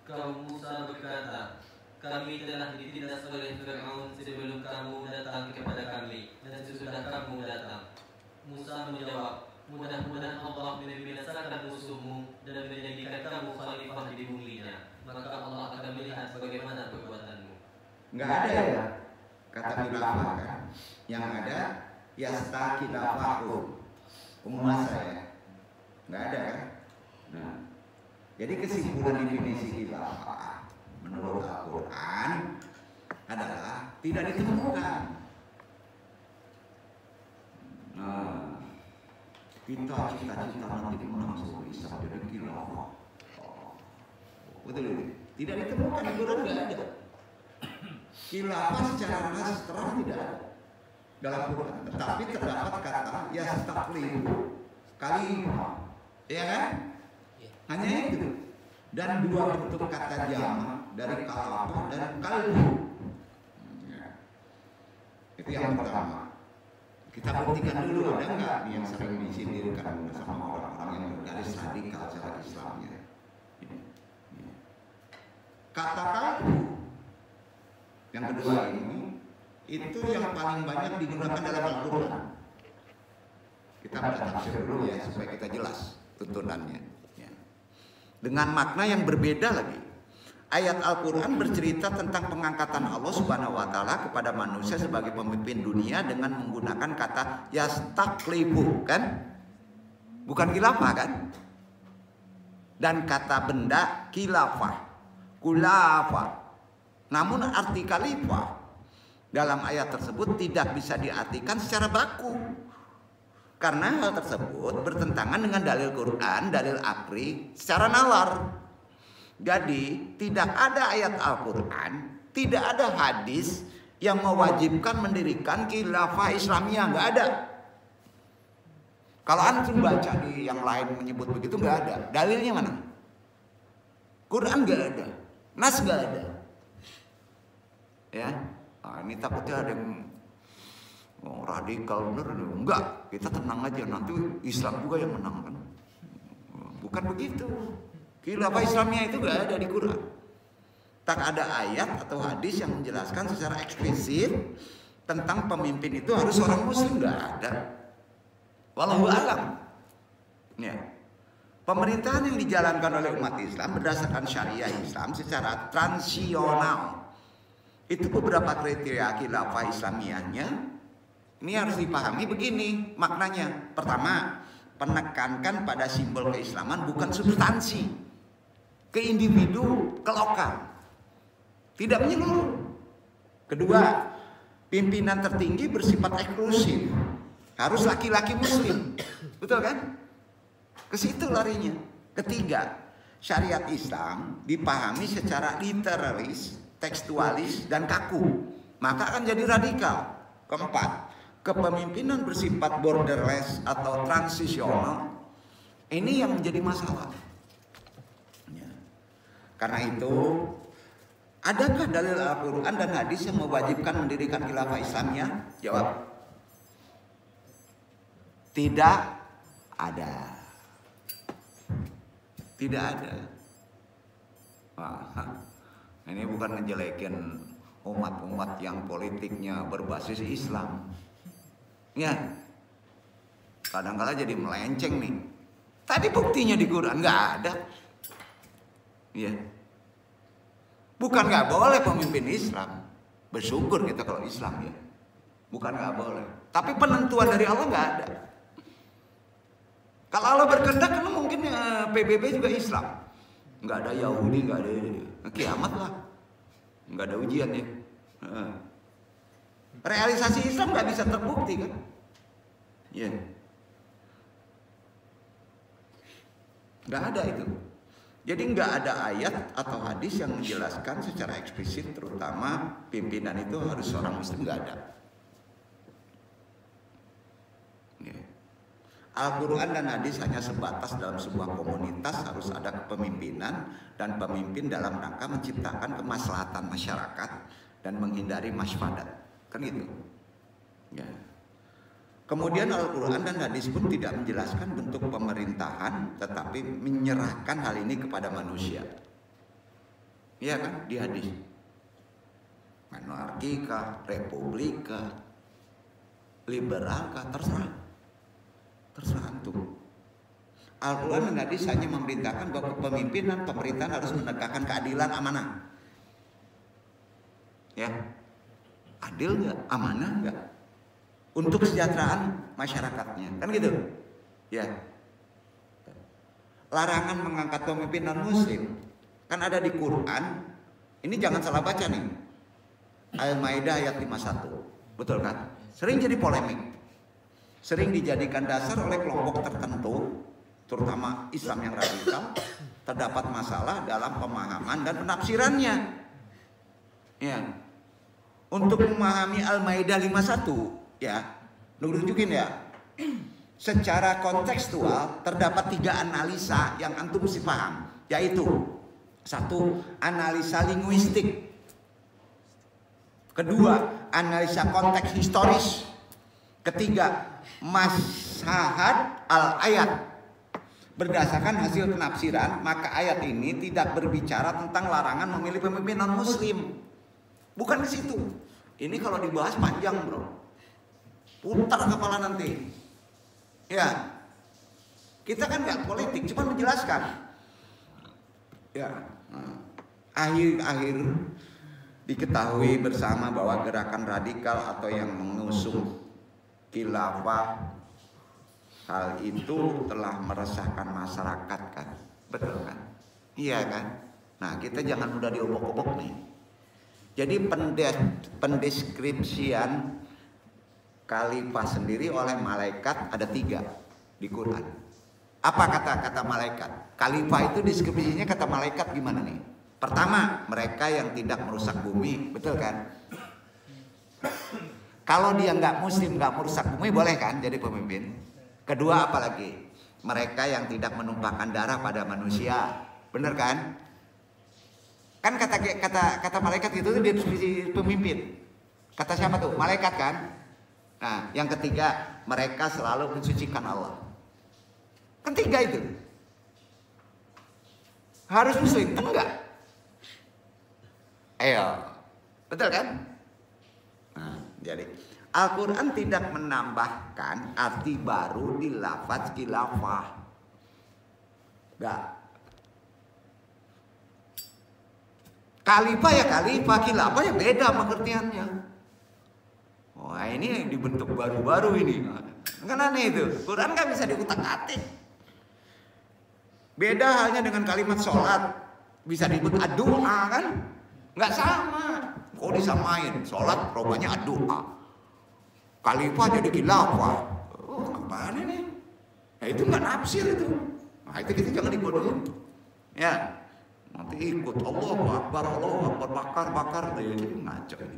Kaum Musa berkata, kami telah ditindas oleh Fir'aun sebelum kamu datang kepada kami dan sesudah kamu datang. Musa menjawab, mudah-mudahan Allah membinasakan musuhmu dan menjadikan kamu khalifah di buminya, maka Allah akan melihat bagaimana perbuatanmu. Nggak ada ya kata khilafah kan? Yang ada yastakhilafahum, penguasa ya, nggak ada kan? Nah, jadi kesimpulan definisi khilafah menurut Al-Quran adalah tidak ditemukan. Nah, kita cita-cita nanti menang sebuah Islam jadi khilafah. Betul ini? Tidak ditemukan di Quran, nggak ada. Khilafah secara nas terang tidak ada dalam Quran, tetapi terdapat kata yastakhlifu, khalifah, ya kan? Hanya itu. Dan 2 bentuk kata jamak dari khalafah dan kalbu. Itu yang pertama. Kita buktikan dulu ada nggak yang sering disindirkan sama orang-orang yang bergaris radikal secara Islamnya. Kata kalbu yang kedua ini itu yang paling banyak digunakan dalam Al-Quran. Kita baca tafsir dulu ya supaya kita jelas tuntunannya. Dengan makna yang berbeda lagi. Ayat Al-Quran bercerita tentang pengangkatan Allah Subhanahu wa Ta'ala kepada manusia sebagai pemimpin dunia dengan menggunakan kata yastakhlifu, kan? Bukan khilafah kan? Dan kata benda khilafah, kulafah. Namun arti khalifah dalam ayat tersebut tidak bisa diartikan secara baku. Karena hal tersebut bertentangan dengan dalil Quran, dalil akli secara nalar. Jadi tidak ada ayat Al-Quran, tidak ada hadis yang mewajibkan mendirikan khilafah Islamiyah, nggak ada. Kalau antum baca di yang lain menyebut begitu, nggak ada. Dalilnya mana? Quran nggak ada, nas nggak ada. Ya, ini takutnya ada yang radikal bener. Enggak, kita tenang aja, nanti Islam juga yang menang kan. Bukan begitu. Khilafah Islamiyah itu nggak ada di Quran. Tak ada ayat atau hadis yang menjelaskan secara eksplisit tentang pemimpin itu harus orang muslim, nggak ada. Wallahu a'lam. Ya. Pemerintahan yang dijalankan oleh umat Islam berdasarkan syariah Islam secara transisional. Itu beberapa kriteria khilafah Islamiyahnya. Ini harus dipahami begini maknanya. Pertama, penekankan pada simbol keislaman bukan substansi, ke individu, ke lokal. Tidak menyeluruh. Kedua, pimpinan tertinggi bersifat eksklusif. Harus laki-laki muslim. Betul kan? Ke situ larinya. Ketiga, syariat Islam dipahami secara literalis, tekstualis, dan kaku. Maka akan jadi radikal. Keempat, kepemimpinan bersifat borderless atau transisional. Ini yang menjadi masalah. Karena itu, adakah dalil Al-Quran dan hadis yang mewajibkan mendirikan khilafah Islamiyah? Jawab, tidak ada. Tidak ada. Wah, ini bukan ngejelekin umat-umat yang politiknya berbasis Islam. Ya, kadang-kala jadi melenceng nih. Tadi buktinya di Quran nggak ada. Ya, bukan nggak boleh pemimpin Islam. Bersyukur kita kalau Islam ya. Bukan nggak boleh. Tapi penentuan dari Allah nggak ada. Kalau Allah berkehendak kan mungkin PBB juga Islam. Nggak ada Yahudi, nggak ada kiamat lah. Nggak ada ujian ya. Realisasi Islam nggak bisa terbukti kan? Ya, nggak ada itu. Jadi nggak ada ayat atau hadis yang menjelaskan secara eksplisit, terutama pimpinan itu harus seorang muslim, nggak ada. Ya. Al-Quran dan hadis hanya sebatas dalam sebuah komunitas harus ada kepemimpinan dan pemimpin dalam rangka menciptakan kemaslahatan masyarakat dan menghindari masfadat. Kan gitu. Ya. Kemudian Al-Quran dan hadis pun tidak menjelaskan bentuk pemerintahan, tetapi menyerahkan hal ini kepada manusia. Iya kan, di hadis. Monarki kah, republik kah, liberal kah, terserah. Terserah antum. Al-Quran dan hadis hanya memerintahkan bahwa kepemimpinan pemerintahan harus menegakkan keadilan, amanah. Ya, adil nggak, amanah nggak, untuk kesejahteraan masyarakatnya, kan gitu. Ya. Larangan mengangkat pemimpin non muslim kan ada di Quran. Ini jangan salah baca nih. Al-Maidah ayat 51. Betul kan? Sering jadi polemik. Sering dijadikan dasar oleh kelompok tertentu, terutama Islam yang radikal. Terdapat masalah dalam pemahaman dan penafsirannya. Ya. Untuk memahami Al-Maidah 51, ya, nunjukin ya. Secara kontekstual terdapat 3 analisa yang antum mesti paham, yaitu 1. Analisa linguistik. Kedua, analisa konteks historis. Ketiga, maslahat al-ayat. Berdasarkan hasil penafsiran, maka ayat ini tidak berbicara tentang larangan memilih pemimpin non muslim. Bukan di situ. Ini kalau dibahas panjang, bro. Putar kepala nanti. Ya. Kita kan nggak politik, cuma menjelaskan. Ya. Akhir-akhir diketahui bersama bahwa gerakan radikal atau yang mengusung khilafah, hal itu telah meresahkan masyarakat kan. Betul kan? Iya kan? Nah, kita jangan mudah diobok-obok nih. Jadi pendeskripsian khalifah sendiri oleh malaikat ada 3 di Quran. Apa kata-kata malaikat? Khalifah itu deskripsinya kata malaikat gimana nih? Pertama, mereka yang tidak merusak bumi, betul kan? Kalau dia nggak muslim, nggak merusak bumi, boleh kan jadi pemimpin? Kedua, apalagi? Mereka yang tidak menumpahkan darah pada manusia, bener kan? Kan kata malaikat itu deskripsi pemimpin. Kata siapa tuh? Malaikat kan? Nah, yang ketiga, mereka selalu mensucikan Allah. Kan 3 itu. Harus muslim, kan enggak? Ayo, betul kan? Nah, jadi Al-Quran tidak menambahkan arti baru di lafaz khilafah. Enggak. Khalifah ya khalifah, khilafah ya beda pengertiannya. Wah, ini dibentuk baru-baru ini. Kan aneh itu. Quran nggak bisa diutak-atik. Beda halnya dengan kalimat sholat. Bisa disebut doa kan? Nggak sama. Kok disamain? Sholat rupanya doa. Khalifah jadi khilafah. Oh, apaan ini? Nah, itu nggak nafsir itu. Nah, itu kita jangan dibodohin. Ya. Nanti ikut Allahu Akbar, bakar, jadi ngaco ini.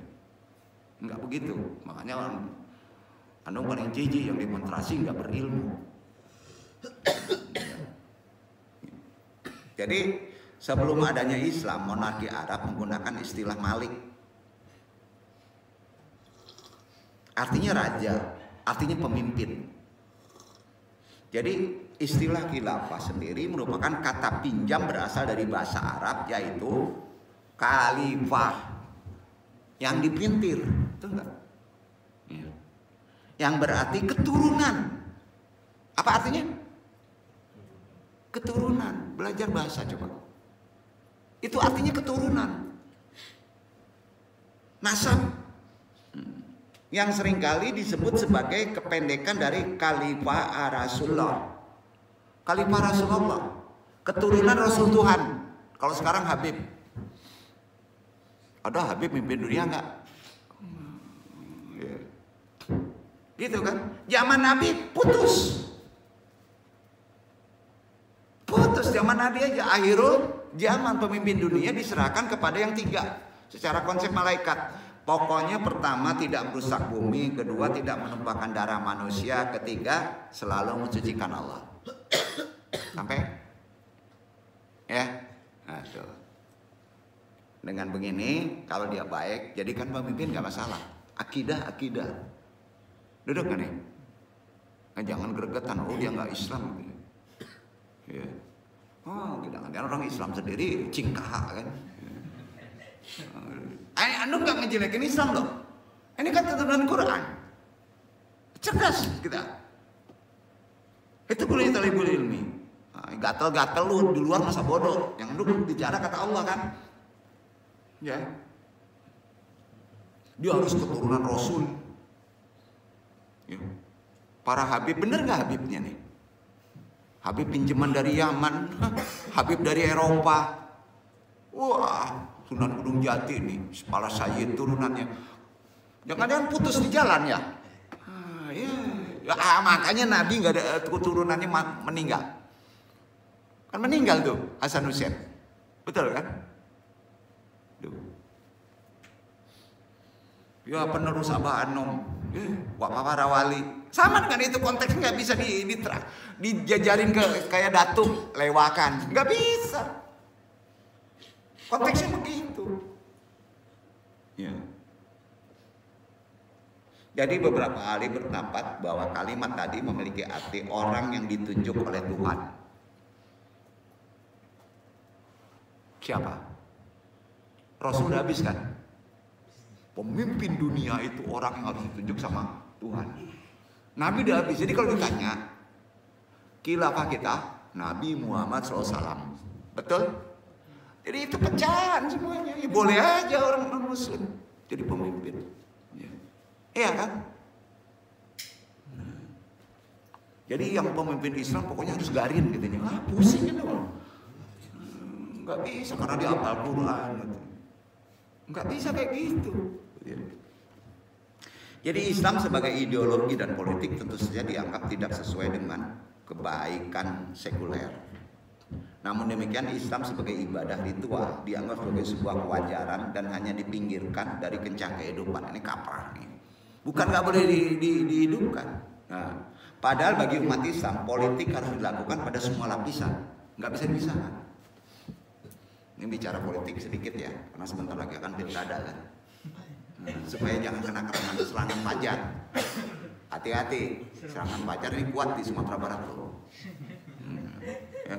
Enggak begitu. Makanya anu paling jijik yang demonstrasi enggak berilmu. Jadi sebelum adanya Islam, monarki Arab menggunakan istilah malik. Artinya raja, artinya pemimpin. Jadi istilah khilafah sendiri merupakan kata pinjam berasal dari bahasa Arab, yaitu khalifah yang dipintir, betul enggak? Ya. Yang berarti keturunan. Apa artinya? Keturunan. Belajar bahasa coba. Itu artinya keturunan. Nasab. Yang seringkali disebut sebagai kependekan dari Khalifah Rasulullah. Khalifah Rasulullah, keturunan Rasul Tuhan. Kalau sekarang Habib, ada Habib mimpin dunia enggak? Gitu kan? Zaman Nabi putus zaman Nabi aja. Akhirul zaman pemimpin dunia diserahkan kepada yang 3 secara konsep malaikat. Pokoknya pertama tidak merusak bumi, kedua tidak menumpahkan darah manusia, ketiga selalu mensucikan Allah. Sampai? Ya. Nah, tuh. Dengan begini, kalau dia baik, jadikan pemimpin gak masalah. Akidah. Duduk kan nih? Nah, jangan gregetan, oh dia gak Islam. Ya. Oh, jangan orang Islam sendiri cingkah kan. Anu gak ngejelekin Islam loh. Ini kan keturunan Quran. Cerdas kita. Itu kuliah talibul ilmi. Gatel-gatel lu di luar masa bodoh. Yang lu bicara kata Allah kan. Ya. Dia harus keturunan Rasul. Ya. Para Habib, bener gak Habibnya nih? Habib pinjaman dari Yaman, Habib dari Eropa. Wah, Sunan Gunung Jati nih, kepala Sayyid turunannya. Jangan-jangan putus di jalan ya? Makanya Nabi nggak ada keturunannya meninggal. Kan meninggal tuh Hasan Hussein, betul kan? Duh. Ya penerus Abah Anom, para wali. Sama dengan itu konteksnya nggak bisa dijajarin ke kayak datuk lewakan, nggak bisa. Konteksnya begitu. Ya. Jadi beberapa ahli berpendapat bahwa kalimat tadi memiliki arti orang yang ditunjuk oleh Tuhan. Siapa? Rasul udah habis kan? Pemimpin dunia itu orang yang harus ditunjuk sama Tuhan. Nabi udah habis. Jadi kalau ditanya khilafah kita Nabi Muhammad SAW, betul? Jadi itu pecahan semuanya. Ya, boleh aja orang non Muslim jadi pemimpin. Iya kan? Jadi yang pemimpin Islam pokoknya harus garin gitu. Pusing dong. Nggak bisa karena dia hafal Quran. Gitu. Nggak bisa kayak gitu. Jadi Islam sebagai ideologi dan politik tentu saja dianggap tidak sesuai dengan kebaikan sekuler. Namun demikian Islam sebagai ibadah ritual dianggap sebagai sebuah kewajaran dan hanya dipinggirkan dari kencang kehidupan. Ini kaprah nih. Bukan nggak boleh dihidupkan. Nah, padahal bagi umat Islam politik harus dilakukan pada semua lapisan, nggak bisa dipisahkan. Ini bicara politik sedikit ya, karena sebentar lagi akan pilkada kan. Supaya jangan kena serangan fajar. Hati-hati, serangan fajar ini kuat di Sumatera Barat loh. Ya,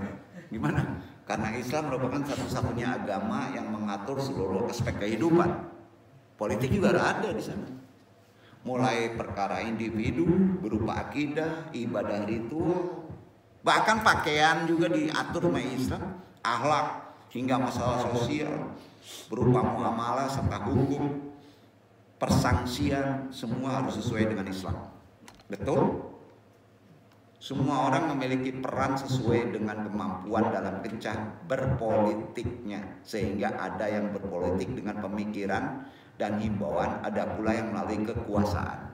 gimana? Karena Islam merupakan satu-satunya agama yang mengatur seluruh aspek kehidupan. Politik juga ada di sana. Mulai perkara individu berupa akidah, ibadah ritual, bahkan pakaian juga diatur sama Islam, akhlak hingga masalah sosial berupa muamalah serta hukum, persangsian, semua harus sesuai dengan Islam. Betul? Semua orang memiliki peran sesuai dengan kemampuan dalam kencang berpolitiknya, sehingga ada yang berpolitik dengan pemikiran dan himbauan, ada pula yang melalui kekuasaan.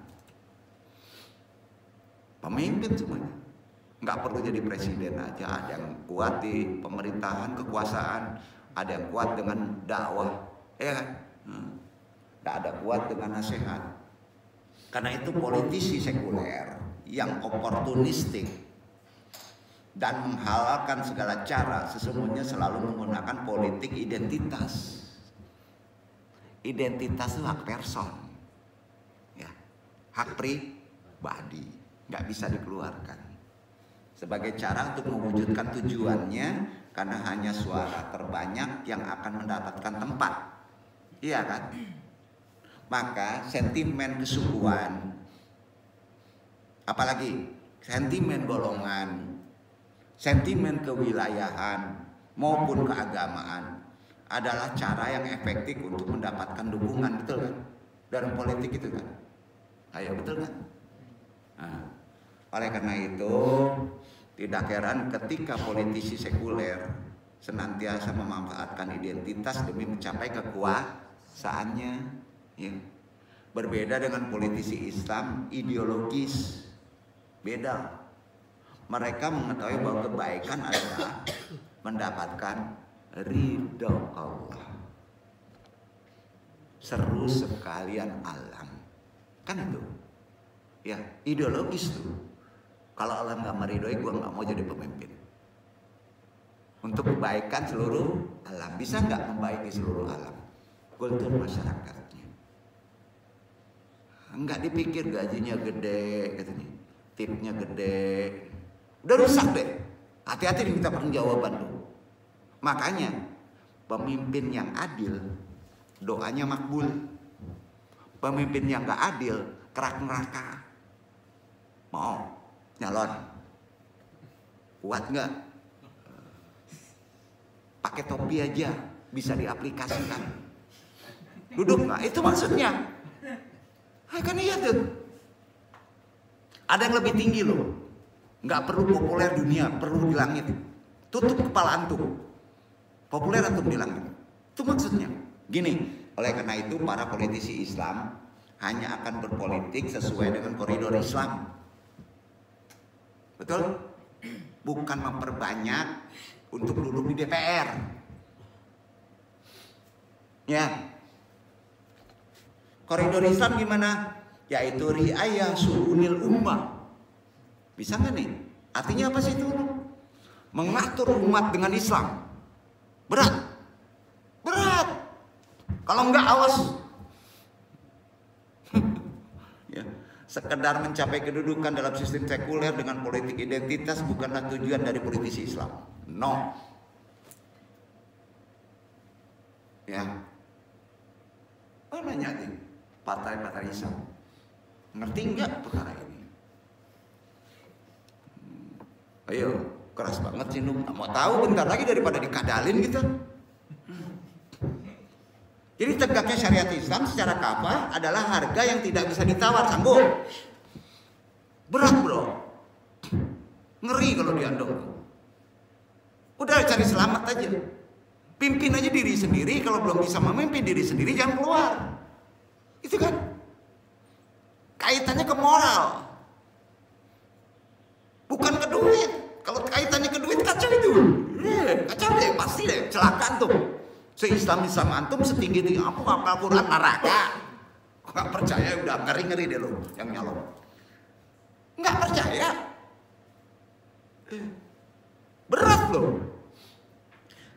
Pemimpin semuanya, nggak perlu jadi presiden aja, ada yang kuat di pemerintahan, kekuasaan, ada yang kuat dengan dakwah, ya kan? Ada kuat dengan nasihat. Karena itu politisi sekuler yang oportunistik dan menghalalkan segala cara sesungguhnya selalu menggunakan politik identitas. Identitas itu hak person, ya, hak pribadi, nggak bisa dikeluarkan sebagai cara untuk mewujudkan tujuannya, karena hanya suara terbanyak yang akan mendapatkan tempat, iya kan? Maka sentimen kesukuan, apalagi sentimen golongan, sentimen kewilayahan maupun keagamaan adalah cara yang efektif untuk mendapatkan dukungan, betul kan? Dalam politik itu kan, ayo betul kan? Nah, oleh karena itu tidak heran ketika politisi sekuler senantiasa memanfaatkan identitas demi mencapai kekuasaannya, ya. Berbeda dengan politisi Islam ideologis, beda. Mereka mengetahui bahwa kebaikan adalah mendapatkan ridho Allah. Seru sekalian alam, kan itu, ya, ideologis tuh. Kalau Allah nggak meridhoi, gue nggak mau jadi pemimpin. Untuk kebaikan seluruh alam, bisa nggak membaiki seluruh alam? Kultur masyarakatnya. Nggak dipikir gajinya gede, katanya, tipnya gede, udah rusak deh. Hati-hati diminta pertanggungjawaban tuh. Makanya pemimpin yang adil doanya makbul. Pemimpin yang nggak adil kerak neraka. Mau nyalon, kuat nggak? Pakai topi aja bisa diaplikasikan. Duduk nggak? Itu maksudnya. Kan iya tuh. Ada yang lebih tinggi loh. Nggak perlu populer dunia, perlu di langit. Tutup kepala antum. Populer antum di langit. Itu maksudnya. Gini, oleh karena itu para politisi Islam hanya akan berpolitik sesuai dengan koridor Islam. Betul? Bukan memperbanyak untuk duduk di DPR. Ya. Koridor Islam gimana? Yaitu riayah su'unil ummah. Bisa nggak nih? Artinya apa sih itu? Mengatur umat dengan Islam. Berat. Berat. Kalau nggak awas. Ya. Sekedar mencapai kedudukan dalam sistem sekuler dengan politik identitas bukanlah tujuan dari politisi Islam. No. Ya. Oh, nanya nih. Partai-partai Islam ngerti nggak perkara ini? Ayo, keras banget sih Nuk. Mau tahu bentar lagi daripada dikadalin gitu. Jadi tegaknya syariat Islam secara kafah adalah harga yang tidak bisa ditawar, sambung. Berat bro, ngeri kalau diandong. Udah cari selamat aja. Pimpin aja diri sendiri, kalau belum bisa memimpin diri sendiri jangan keluar. Itu kan kaitannya ke moral, bukan ke duit. Kalau kaitannya ke duit kacau itu. Kacau deh, pasti deh, celaka tuh. Se-Islam antum setinggi itu apa Al-Quran neraka. Nggak percaya udah ngeri-ngeri deh lo yang nyolong. Nggak percaya. Berat loh.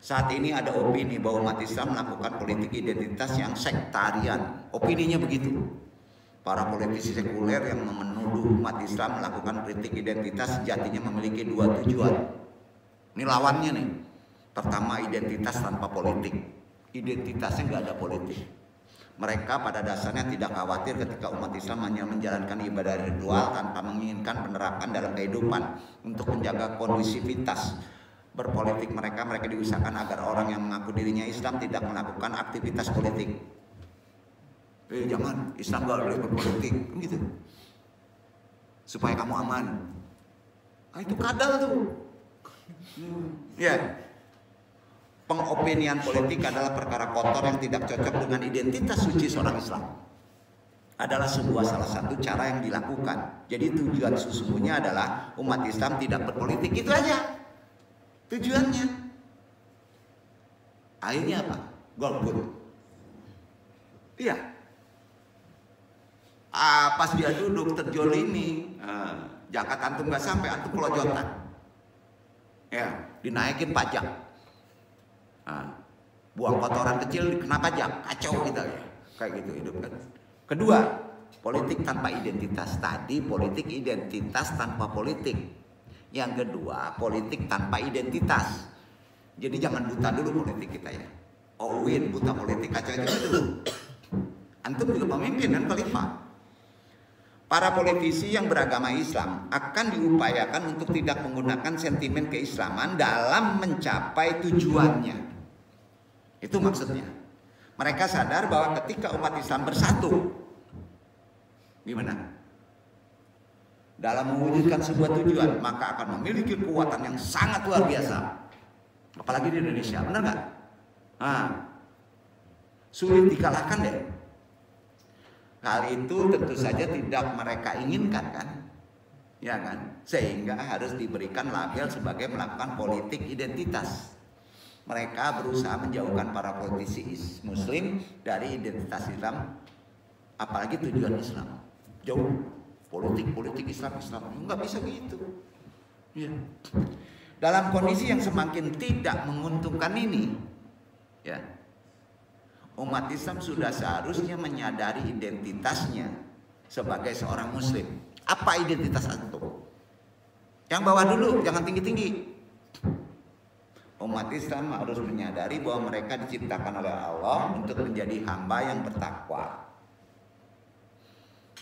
Saat ini ada opini bahwa umat Islam melakukan politik identitas yang sektarian. Opininya begitu. Para politisi sekuler yang menuduh umat Islam melakukan politik identitas sejatinya memiliki dua tujuan. Ini lawannya nih. Pertama, identitas tanpa politik. Identitasnya nggak ada politik. Mereka pada dasarnya tidak khawatir ketika umat Islam hanya menjalankan ibadah ritual tanpa menginginkan penerapan dalam kehidupan untuk menjaga kondusivitas berpolitik mereka diusahakan agar orang yang mengaku dirinya Islam tidak melakukan aktivitas politik. Jangan, Islam gak boleh berpolitik, gitu. Supaya kamu aman. Nah, itu kadal tuh. Ya. Pengopinian politik adalah perkara kotor yang tidak cocok dengan identitas suci seorang Islam. Adalah salah satu cara yang dilakukan. Jadi tujuan sesungguhnya adalah umat Islam tidak berpolitik, itu aja. Tujuannya. Akhirnya apa? Golput. Iya. Pas dia duduk terjolimi, zakat antum nggak sampai, antum pelojotan. Ya, dinaikin pajak. Buang kotoran kecil kena pajak, kacau kita ya. Kayak gitu hidup kan. Kedua, politik tanpa identitas. Tadi politik identitas tanpa politik. Yang kedua, politik tanpa identitas. Jadi jangan buta dulu politik kita ya. Win buta politik, kacau dulu. Antum juga pemimpin dan khalifah. Para politisi yang beragama Islam akan diupayakan untuk tidak menggunakan sentimen keislaman dalam mencapai tujuannya. Itu maksudnya. Mereka sadar bahwa ketika umat Islam bersatu, gimana? Dalam mewujudkan sebuah tujuan, maka akan memiliki kekuatan yang sangat luar biasa. Apalagi di Indonesia, benar nggak? Sulit dikalahkan deh. Hal itu tentu saja tidak mereka inginkan kan? Ya kan? Sehingga harus diberikan label sebagai melakukan politik identitas. Mereka berusaha menjauhkan para politisi Muslim dari identitas Islam, apalagi tujuan Islam. Jauh. Politik Islam nggak bisa gitu. Ya. Dalam kondisi yang semakin tidak menguntungkan ini, ya, umat Islam sudah seharusnya menyadari identitasnya sebagai seorang Muslim. Apa identitas antum? Yang bawah dulu, jangan tinggi-tinggi. Umat Islam harus menyadari bahwa mereka diciptakan oleh Allah untuk menjadi hamba yang bertakwa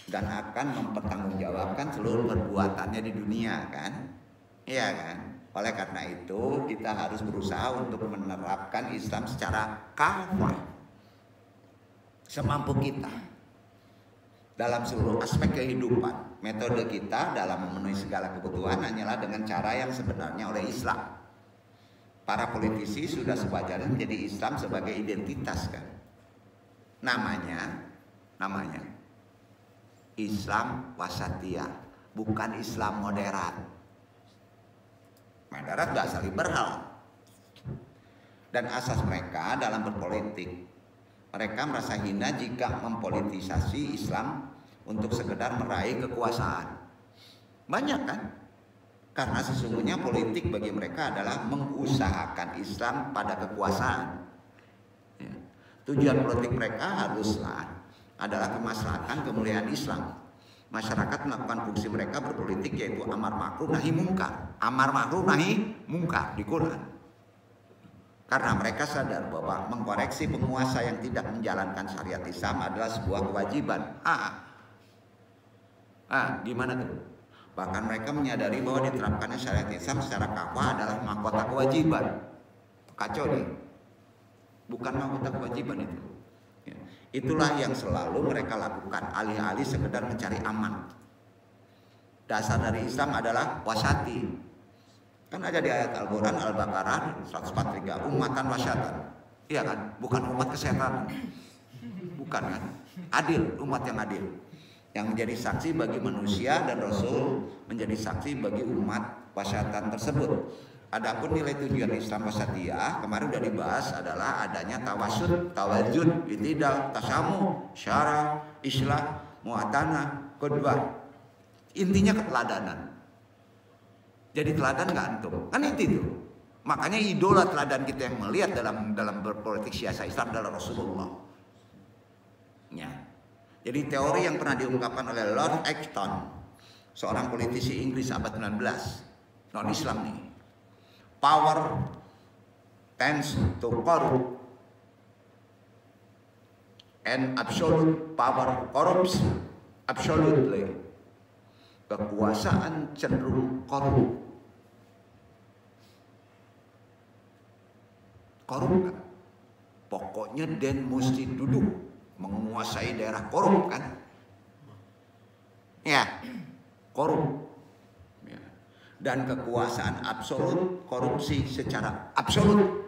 dan akan mempertanggungjawabkan seluruh perbuatannya di dunia kan? Iya kan? Oleh karena itu kita harus berusaha untuk menerapkan Islam secara kafah semampu kita dalam seluruh aspek kehidupan. Metode kita dalam memenuhi segala kebutuhan hanyalah dengan cara yang sebenarnya oleh Islam. Para politisi sudah sewajarnya menjadi Islam sebagai identitas kan? Namanya Islam wasatiyah, bukan Islam moderat. Moderat berasal liberal. Dan asas mereka dalam berpolitik, mereka merasa hina jika mempolitisasi Islam untuk sekedar meraih kekuasaan. Banyak kan? Karena sesungguhnya politik bagi mereka adalah mengusahakan Islam pada kekuasaan. Ya. Tujuan politik mereka haruslah adalah kemaslahatan kemuliaan Islam. Masyarakat melakukan fungsi mereka berpolitik yaitu amar ma'ruf nahi mungkar. Amar ma'ruf nahi mungkar di Quran. Karena mereka sadar bahwa mengkoreksi penguasa yang tidak menjalankan syariat Islam adalah sebuah kewajiban. Gimana tuh? Bahkan mereka menyadari bahwa diterapkannya syariat Islam secara kafah adalah mahkota kewajiban. Kacau nih. Bukan mahkota kewajiban itu. Itulah yang selalu mereka lakukan, alih-alih sekedar mencari aman. Dasar dari Islam adalah wasati. Kan ada di ayat Al-Quran Al-Baqarah 143, ummatan wasyatan. Iya kan? Bukan umat kesehatan. Bukan kan? Adil, umat yang adil. Yang menjadi saksi bagi manusia dan Rasul menjadi saksi bagi umat wasyatan tersebut. Adapun nilai tujuan Islam wasatiyah kemarin udah dibahas adalah adanya tawasud, tawajud, itidal, tasamu, syara, islah, muatana, qudwah. Intinya keteladanan. Jadi teladan nggak antum, kan itu. Makanya idola teladan kita yang melihat dalam berpolitik siasa Islam adalah Rasulullah. Ya. Jadi teori yang pernah diungkapkan oleh Lord Acton, seorang politisi Inggris abad 19, non Islam nih. Power tends to corrupt and absolute power corrupts absolutely. Kekuasaan cenderung korup. Korup kan? Pokoknya Den mesti duduk menguasai daerah korup kan? Ya, korup. Ya. Dan kekuasaan absolut korupsi secara absolut.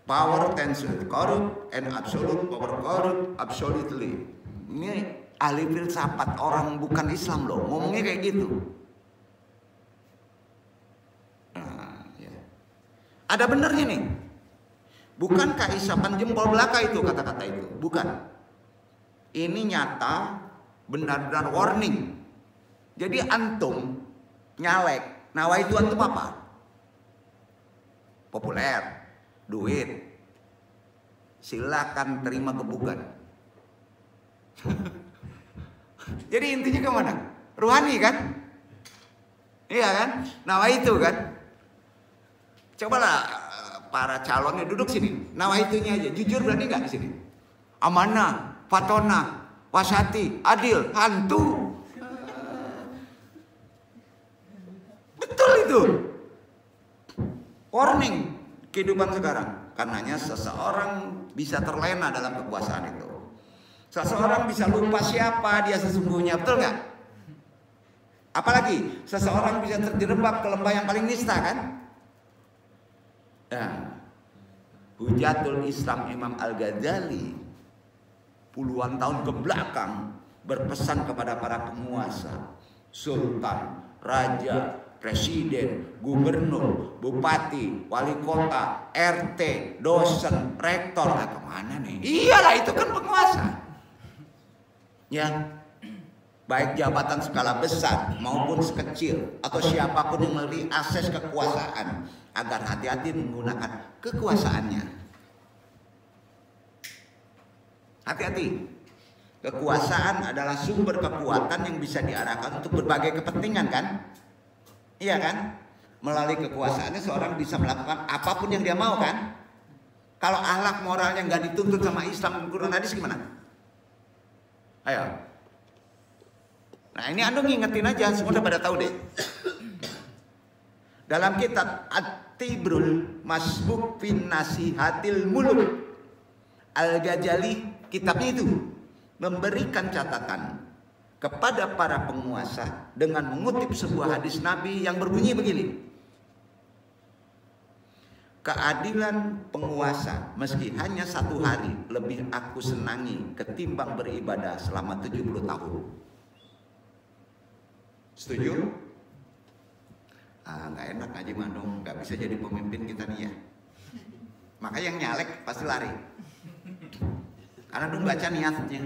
Power tends to corrupt and absolute power corrupt absolutely. Ini ahli filsafat orang bukan Islam loh, ngomongnya kayak gitu. Nah, ya. Ada benernya nih. Bukankah isapan jempol belaka itu kata-kata itu? Bukan. Ini nyata, benar-benar warning. Jadi antum nyalek, nawa itu antum apa? Populer, duit. Silakan terima gebukan. Jadi intinya kemana? Ruhani kan? Iya kan? Nawa itu kan? Cobalah para calonnya duduk sini. Nawa itunya aja. Jujur berani nggak di sini? Amanah, fatona, wasati, adil, hantu. Betul itu. Warning kehidupan sekarang. Karenanya seseorang bisa terlena dalam kekuasaan itu. Seseorang bisa lupa siapa dia sesungguhnya, betul nggak? Apalagi seseorang bisa terjerembab ke lembah yang paling nista kan? Nah, Hujatul Islam Imam Al-Ghazali puluhan tahun ke belakang berpesan kepada para penguasa, sultan, raja, presiden, gubernur, bupati, wali kota, RT, dosen, rektor. Nah, kemana nih? Iyalah itu kan penguasa. Ya, baik jabatan skala besar maupun sekecil atau siapapun yang memiliki akses kekuasaan agar hati-hati menggunakan kekuasaannya. Hati-hati. Kekuasaan adalah sumber kekuatan yang bisa diarahkan untuk berbagai kepentingan kan? Iya kan? Melalui kekuasaannya seorang bisa melakukan apapun yang dia mau kan? Kalau akhlak moralnya nggak dituntut sama Islam dan Quran hadis gimana? Ayo. Nah ini anda ngingetin aja, semua udah pada tahu deh. Dalam kitab At-Tibrul Masbuk fin Nasihatil Muluk, Al-Ghazali kitabnya itu memberikan catatan kepada para penguasa dengan mengutip sebuah hadis Nabi yang berbunyi begini. Keadilan penguasa meski hanya 1 hari lebih aku senangi ketimbang beribadah selama 70 tahun. Setuju? Nggak enak Haji Mandong, nggak bisa jadi pemimpin kita nih ya. Makanya yang nyalek pasti lari. Karena dong baca niatnya.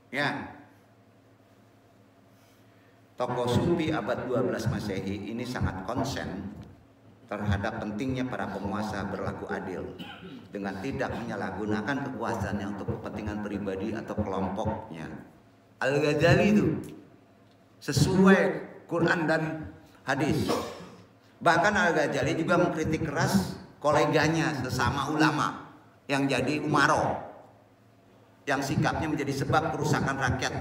Ya. Tokoh Sufi abad 12 Masehi ini sangat konsen terhadap pentingnya para penguasa berlaku adil dengan tidak menyalahgunakan kekuasaannya untuk kepentingan pribadi atau kelompoknya. Al-Ghazali itu sesuai Quran dan hadis. Bahkan Al-Ghazali juga mengkritik keras koleganya sesama ulama yang jadi umaro, yang sikapnya menjadi sebab kerusakan rakyat.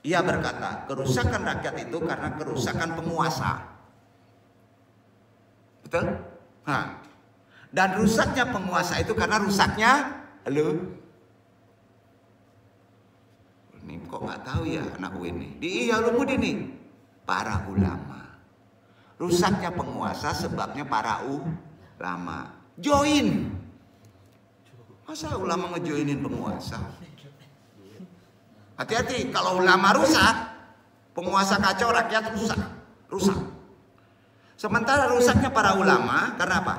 Ia berkata, kerusakan rakyat itu karena kerusakan penguasa. Betul? Nah, dan rusaknya penguasa itu karena rusaknya lu. Ini kok nggak tahu ya anak ini. Di Ulumuddin nih. para ulama. Rusaknya penguasa sebabnya para ulama. Join. Masa ulama ngejoinin penguasa? Hati-hati, kalau ulama rusak, penguasa kacau, rakyat rusak. Sementara rusaknya para ulama karena apa?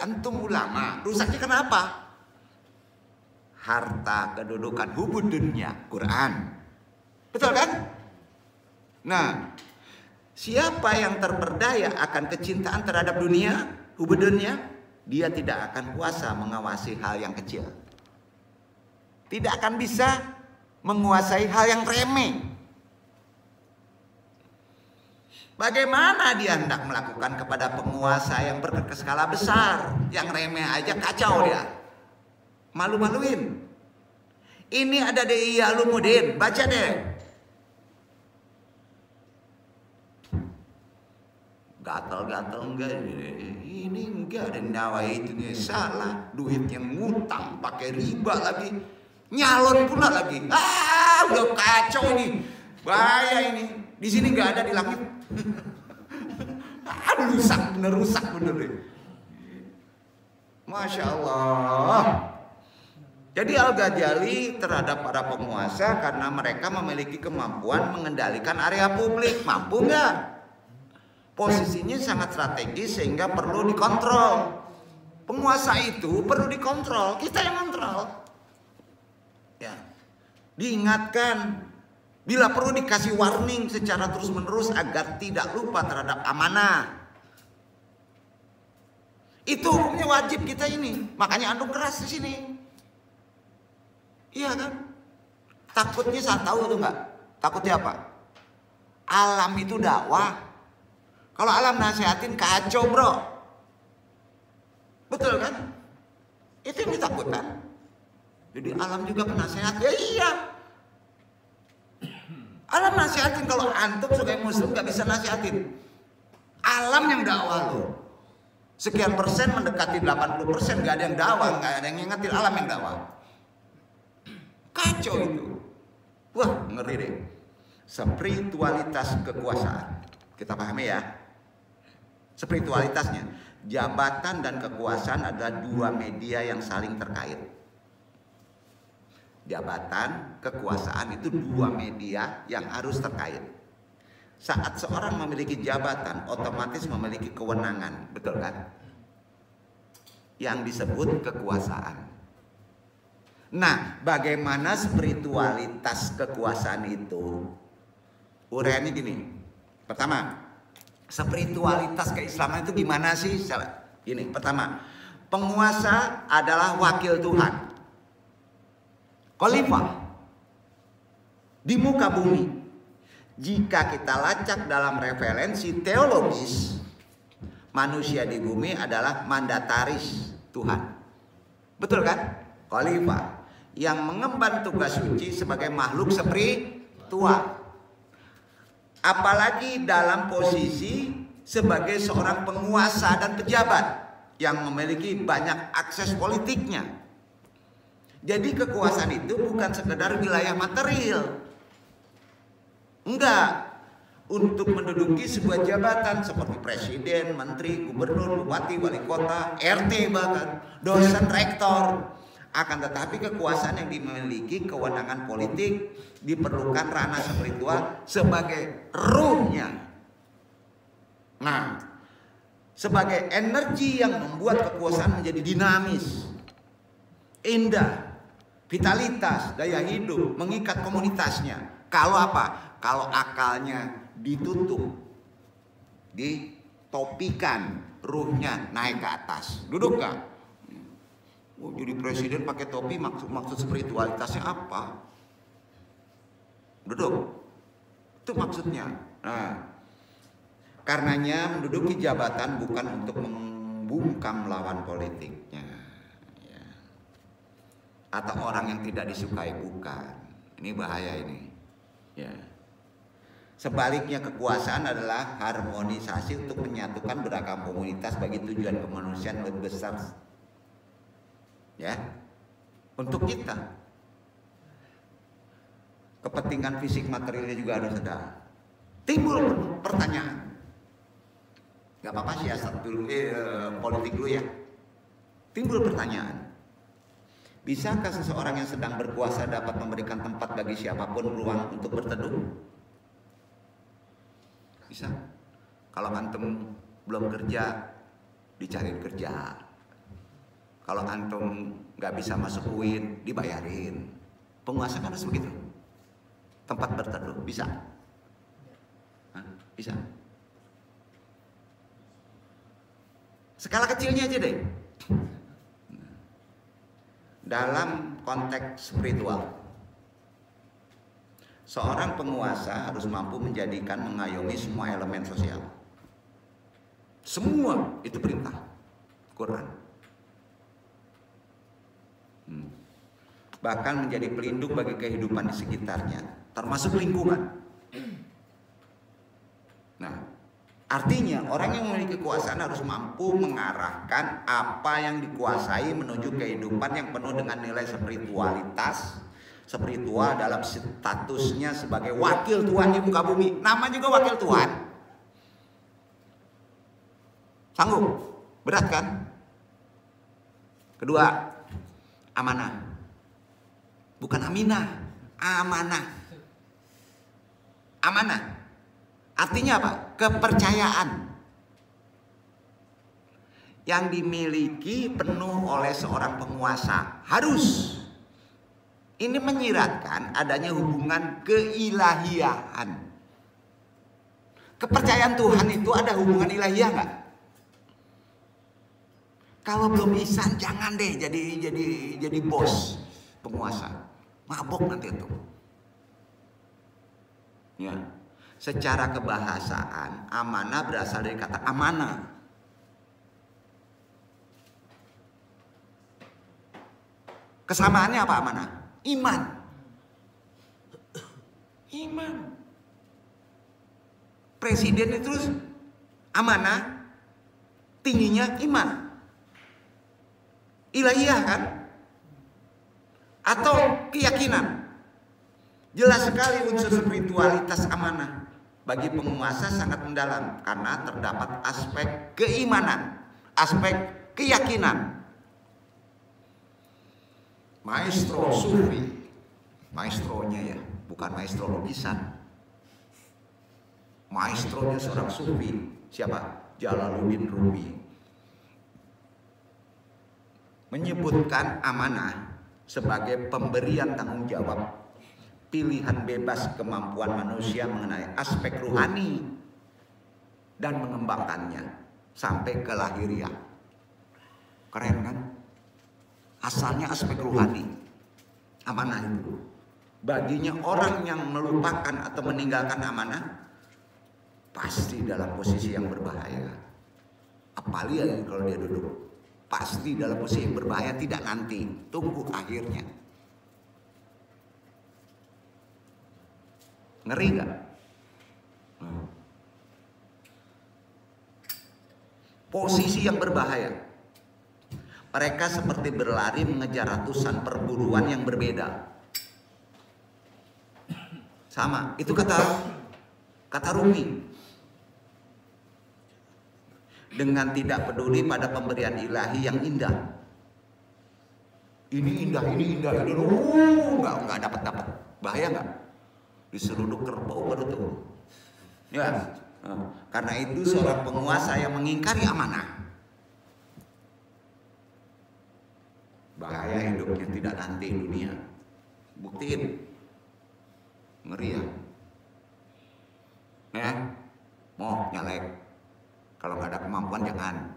Antum ulama, rusaknya kenapa? Harta, kedudukan, hubud dunia, Quran. Betul kan? Nah, siapa yang terperdaya akan kecintaan terhadap dunia, hubud dunia, dia tidak akan kuasa mengawasi hal yang kecil. Tidak akan bisa menguasai hal yang remeh. Bagaimana dia hendak melakukan kepada penguasa yang berskala besar, yang remeh aja kacau dia, malu-maluin. Ini ada di Ihya Ulumuddin, baca deh. Gatal-gatal enggak ini enggak ada Nawaitunya salah, duitnya ngutang pakai riba lagi, nyalon pula lagi. Udah kacau ini, bahaya ini. Di sini nggak ada di langit. Rusak bener. Masya Allah. Jadi Al-Ghazali terhadap para penguasa karena mereka memiliki kemampuan mengendalikan area publik, mampu nggak? Posisinya sangat strategis sehingga perlu dikontrol. Penguasa itu perlu dikontrol, kita yang kontrol. Ya, diingatkan, bila perlu dikasih warning secara terus-menerus agar tidak lupa terhadap amanah. Itu hukumnya wajib kita ini, makanya andung keras di sini. Iya kan? Takutnya saya tahu tuh nggak? Takutnya apa? Alam itu dakwah. Kalau alam nasihatin kacau bro. Betul kan? Itu yang ditakutkan. Jadi alam juga penasehat. Ya iya. Alam nasihatin, kalau antum sebagai muslim gak bisa nasihatin. Alam yang dakwah lo. Sekian persen mendekati 80% gak ada yang dakwah, gak ada yang ngingetin, alam yang dakwah. Kacau itu. Wah ngeri deh. Spiritualitas kekuasaan. Kita pahami ya. Spiritualitasnya, jabatan dan kekuasaan adalah dua media yang saling terkait. Jabatan, kekuasaan itu dua media yang harus terkait. Saat seorang memiliki jabatan, otomatis memiliki kewenangan, betul kan? Yang disebut kekuasaan. Nah, bagaimana spiritualitas kekuasaan itu? Uraiannya gini. Pertama, spiritualitas keislaman itu gimana sih? Ini pertama, penguasa adalah wakil Tuhan, khalifah di muka bumi. Jika kita lacak dalam referensi teologis, manusia di bumi adalah mandataris Tuhan, betul kan? Khalifah yang mengemban tugas suci sebagai makhluk spiritual. Apalagi dalam posisi sebagai seorang penguasa dan pejabat yang memiliki banyak akses politiknya. Jadi kekuasaan itu bukan sekedar wilayah material. Enggak. Untuk menduduki sebuah jabatan seperti presiden, menteri, gubernur, bupati, wali kota, RT bahkan, dosen, rektor. Akan tetapi kekuasaan yang dimiliki kewenangan politik diperlukan ranah spiritual sebagai ruhnya. Nah, sebagai energi yang membuat kekuasaan menjadi dinamis, indah, vitalitas, daya hidup, mengikat komunitasnya. Kalau apa? Kalau akalnya ditutup, ditopikan, ruhnya naik ke atas. Duduk gak? Oh, jadi presiden pakai topi, maksud spiritualitasnya apa? Duduk. Itu maksudnya. Nah, karenanya menduduki jabatan bukan untuk membungkam lawan politiknya, ya. Atau orang yang tidak disukai, bukan. Ini bahaya ini. Ya. Sebaliknya kekuasaan adalah harmonisasi untuk menyatukan beragam komunitas bagi tujuan kemanusiaan lebih besar. Ya, untuk kita. kepentingan fisik materialnya juga harus ada. Timbul pertanyaan. Gak apa-apa siasat dulu, politik dulu ya. Timbul pertanyaan. Bisakah seseorang yang sedang berkuasa dapat memberikan tempat bagi siapapun ruang untuk berteduh? Bisa. Kalau antum belum kerja, dicariin kerja. Kalau antum nggak bisa masuk UIN, dibayarin. Penguasa kan harus begitu. Tempat berteduh, bisa. Hah? Bisa. Skala kecilnya aja deh. Dalam konteks spiritual, seorang penguasa harus mampu menjadikan mengayomi semua elemen sosial. Semua itu perintah Quran. Bahkan menjadi pelindung bagi kehidupan di sekitarnya, termasuk lingkungan. Nah, artinya orang yang memiliki kekuasaan harus mampu mengarahkan apa yang dikuasai menuju kehidupan yang penuh dengan nilai spiritual dalam statusnya sebagai wakil Tuhan di muka bumi. Nama juga wakil Tuhan. Sanggup? Berat kan? Kedua, amanah. Bukan aminah, amanah. Amanah. Artinya apa? Kepercayaan yang dimiliki penuh oleh seorang penguasa. Harus. Ini menyiratkan adanya hubungan keilahian. Kepercayaan Tuhan itu ada hubungan ilahiyah nggak? Kalau belum ihsan jangan deh jadi bos penguasa. Mabok nanti itu. Ya. Secara kebahasaan, amanah berasal dari kata amanah. Kesamaannya apa amanah? Iman. Iman. Presiden itu amanah, tingginya iman. Ilahiyah kan? Atau keyakinan. Jelas sekali unsur spiritualitas amanah bagi penguasa sangat mendalam karena terdapat aspek keimanan, aspek keyakinan. Maestro sufi, maestronya ya, bukan maestro lukisan. Maestronya seorang sufi, siapa? Jalaluddin Rumi. Menyebutkan amanah sebagai pemberian tanggung jawab, pilihan bebas kemampuan manusia mengenai aspek rohani dan mengembangkannya sampai ke lahiriah. Keren kan? Asalnya aspek rohani, amanah itu. Baginya orang yang melupakan atau meninggalkan amanah pasti dalam posisi yang berbahaya. Apalagi kalau dia duduk, pasti dalam posisi yang berbahaya, tidak nanti, tunggu akhirnya. Ngeri gak? Posisi yang berbahaya. Mereka seperti berlari mengejar ratusan perburuan yang berbeda. Sama, itu kata Rumi. Dengan tidak peduli pada pemberian ilahi yang indah. Ini indah, ini nggak dapat. Bahaya nggak? Diseruduk kerbau baru tuh. Ya, karena itu seorang penguasa yang mengingkari amanah, bahaya hidupnya tidak nanti dunia. Buktiin. Ngeri ya. Mau nyalek. Kalau nggak ada kemampuan jangan.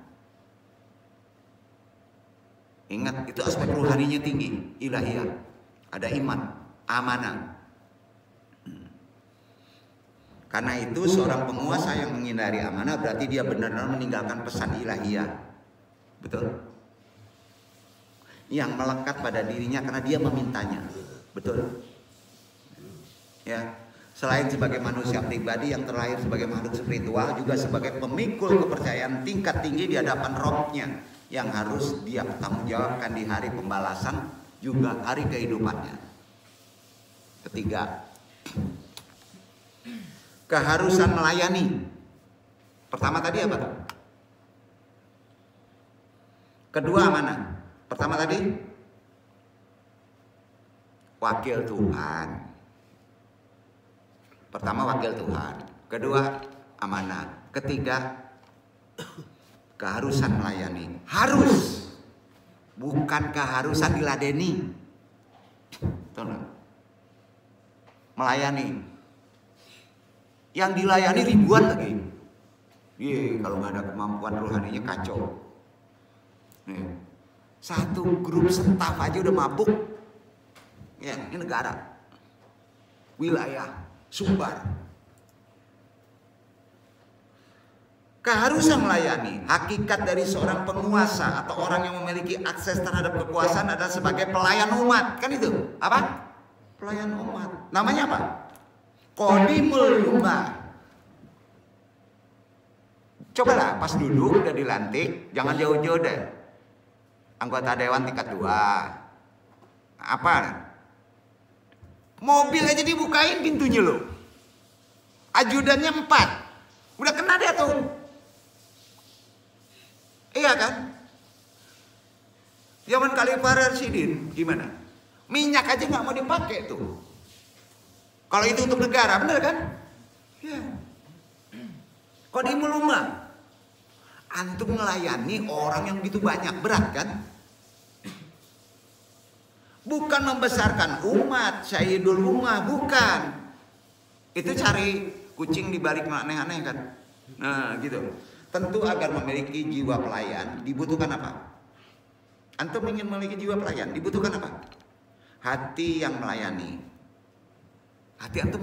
Ingat, itu aspek rohaninya tinggi, ilahiyah. Ada iman, amanah. Karena itu seorang penguasa yang menghindari amanah berarti dia benar-benar meninggalkan pesan ilahiyah. Betul? Yang melekat pada dirinya karena dia memintanya. Betul? Ya. Selain sebagai manusia pribadi yang terlahir sebagai makhluk spiritual, juga sebagai pemikul kepercayaan tingkat tinggi di hadapan Rohnya yang harus dia pertanggungjawabkan di hari pembalasan juga hari kehidupannya. Ketiga, Keharusan melayani. Pertama tadi apa? Kedua amanah. Pertama tadi wakil Tuhan. Pertama wakil Tuhan. Kedua amanah. Ketiga keharusan melayani. Harus, bukan keharusan diladeni. Melayani. Yang dilayani ribuan lagi. Kalau nggak ada kemampuan rohaninya kacau. Nih, satu grup staf aja udah mabuk. Ya, ini negara, wilayah, Sumbar. Keharusan melayani. Hakikat dari seorang penguasa atau orang yang memiliki akses terhadap kekuasaan adalah sebagai pelayan umat. Kan itu apa? Pelayan umat. Namanya apa? Qadimul ummah. Cobalah pas duduk udah dilantik, jangan jauh-jauh deh. Anggota dewan tingkat 2. Apa? Mobil aja dibukain pintunya loh. Ajudannya 4. Udah kena dia tuh. Iya kan? Zaman Khalifah Rasyidin gimana? Minyak aja nggak mau dipakai tuh. Kalau itu untuk negara, bener kan? Ya. Qadimul ummah. Antum melayani orang yang begitu banyak, berat kan? Bukan membesarkan umat, Sayyidul ummah, bukan. Itu cari kucing di balik aneh-aneh kan? Nah, gitu. Tentu agar memiliki jiwa pelayan dibutuhkan apa? Antum ingin memiliki jiwa pelayan dibutuhkan apa? Hati yang melayani. Hati antum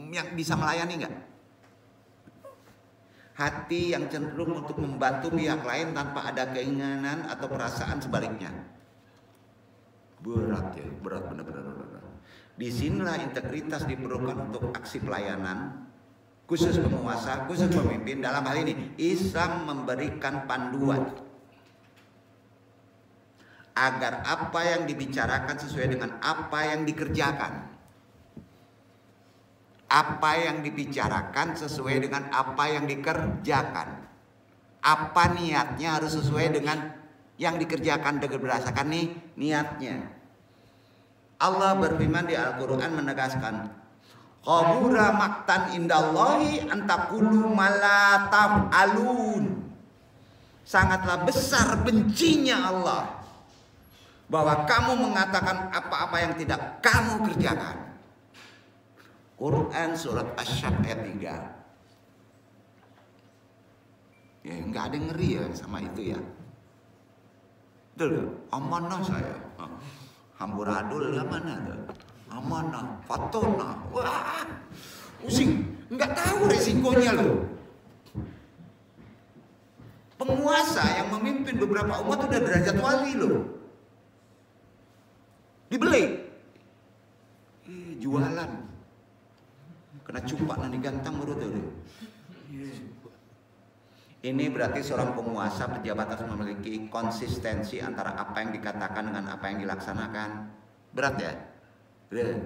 yang bisa melayani nggak? Hati yang cenderung untuk membantu pihak lain tanpa ada keinginan atau perasaan sebaliknya. Berat ya, berat benar-benar. Disinilah integritas diperlukan untuk aksi pelayanan, khusus penguasa, khusus pemimpin. Dalam hal ini Islam memberikan panduan agar apa yang dibicarakan sesuai dengan apa yang dikerjakan. Apa yang dibicarakan sesuai dengan apa yang dikerjakan. Apa niatnya harus sesuai dengan yang dikerjakan berdasarkan nih niatnya. Allah berfirman di Al-Quran menegaskan, qabura maktan indallahi antakulu ma taf'alun. Sangatlah besar bencinya Allah bahwa kamu mengatakan apa-apa yang tidak kamu kerjakan. Quran surat Asy-Syamm ayat 3. Ya nggak ada yang ngeri ya sama itu ya. Betul, amanah saya. Hamburadul mana tuh? Amanah, fatona. Wah, pusing. Nggak tahu resikonya loh. Penguasa yang memimpin beberapa umat udah derajat wali loh. Dibeli. Jualan. Kena cumpak nanti gantang menurut itu. Ini berarti seorang penguasa, pejabat harus memiliki konsistensi antara apa yang dikatakan dengan apa yang dilaksanakan. Berat ya? Berat.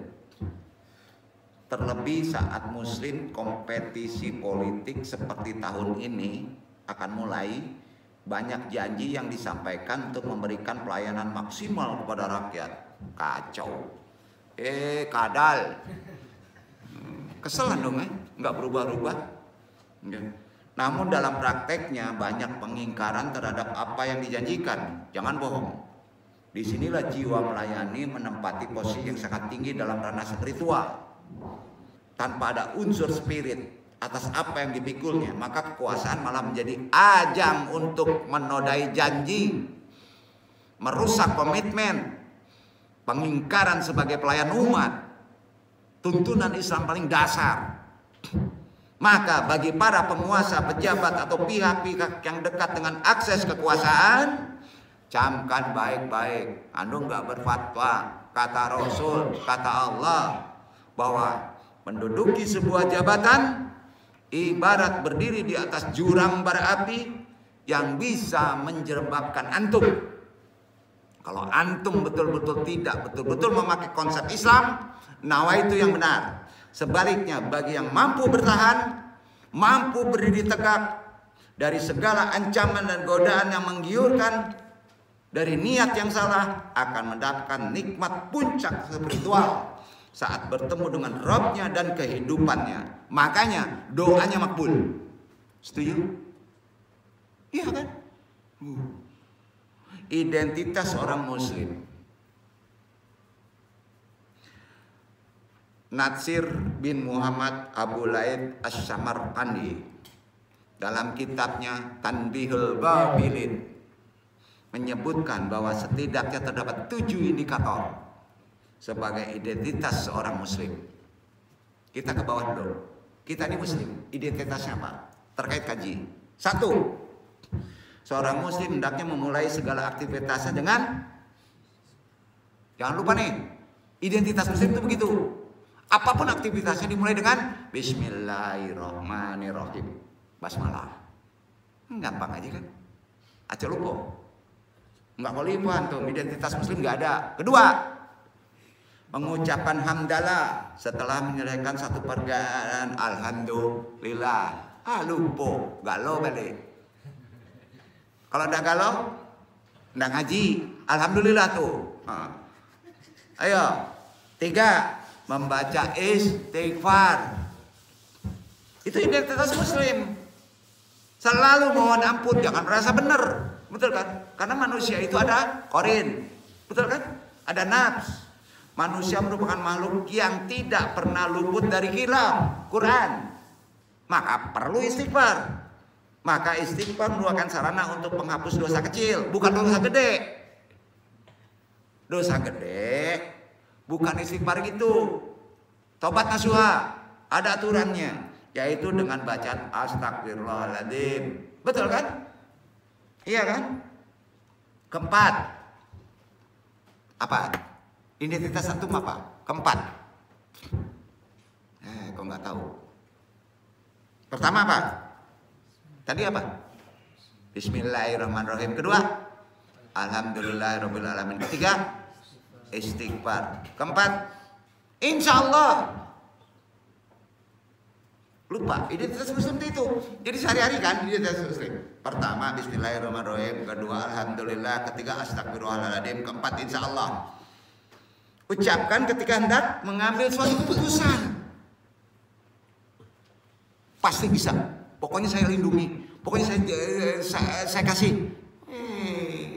Terlebih saat Muslim kompetisi politik seperti tahun ini akan mulai, banyak janji yang disampaikan untuk memberikan pelayanan maksimal kepada rakyat. Kacau. Kadal. Keselan dong nggak berubah-ubah. Namun dalam prakteknya banyak pengingkaran terhadap apa yang dijanjikan. Jangan bohong. Disinilah jiwa melayani menempati posisi yang sangat tinggi dalam ranah spiritual. Tanpa ada unsur spirit atas apa yang dipikulnya, maka kekuasaan malah menjadi ajang untuk menodai janji, merusak komitmen, pengingkaran sebagai pelayan umat. Tuntunan Islam paling dasar. Maka bagi para penguasa, pejabat atau pihak-pihak yang dekat dengan akses kekuasaan, camkan baik-baik. Anda nggak berfatwa, kata Rasul, kata Allah, bahwa menduduki sebuah jabatan ibarat berdiri di atas jurang bara api yang bisa menjerebakkan antum. Kalau antum betul-betul tidak betul-betul memakai konsep Islam, nawaitu yang benar, Sebaliknya, bagi yang mampu bertahan, mampu berdiri tegak dari segala ancaman dan godaan yang menggiurkan, dari niat yang salah, akan mendapatkan nikmat puncak spiritual saat bertemu dengan Robnya dan kehidupannya. Makanya doanya makbul. Setuju? Iya kan? Identitas orang muslim. Natsir bin Muhammad Abu Laid Asy-Syamarqandi dalam kitabnya Tanbihul Babilin menyebutkan bahwa setidaknya terdapat 7 indikator sebagai identitas seorang muslim. Kita ke bawah dulu. Kita ini muslim, identitasnya apa? Terkait kaji. 1. Seorang muslim hendaknya memulai segala aktivitasnya dengan, jangan lupa nih, identitas muslim itu begitu. Apapun aktivitasnya dimulai dengan Bismillahirrahmanirrahim. Basmalah. Gampang aja kan? Aceh lupa. Enggak kolipan tuh, identitas muslim enggak ada. Kedua, mengucapkan hamdalah setelah menyelesaikan satu pekerjaan. Alhamdulillah. Lupa, galau balik. Kalau enggak galau, enggak ngaji. Alhamdulillah tuh. Ayo. 3, membaca istighfar. Itu identitas muslim. Selalu mohon ampun, jangan merasa benar. Betul kan? Karena manusia itu ada korin. Betul kan? Ada nafs. Manusia merupakan makhluk yang tidak pernah luput dari khilaf Quran. Maka perlu istighfar. Maka istighfar merupakan sarana untuk menghapus dosa kecil, bukan dosa gede. Dosa gede bukan istighfar gitu. Tobat nasuha ada aturannya, yaitu dengan bacaan astagfirullahaladzim. Betul kan? Iya kan? Keempat, apa? Identitas antum apa? Keempat. Kok nggak tahu? Pertama apa? Tadi apa? Bismillahirrahmanirrahim. Kedua, alhamdulillahirabbil alamin. Ketiga, istighfar. Keempat, insyaallah. Lupa, identitas muslim itu. Jadi sehari-hari kan identitas muslim. Pertama, bismillahirrahmanirrahim. Kedua, alhamdulillah. Ketiga, astagfirullahaladzim. Keempat, insyaallah. Ucapkan ketika hendak mengambil suatu keputusan. Pasti bisa. Pokoknya saya lindungi. Pokoknya saya kasih.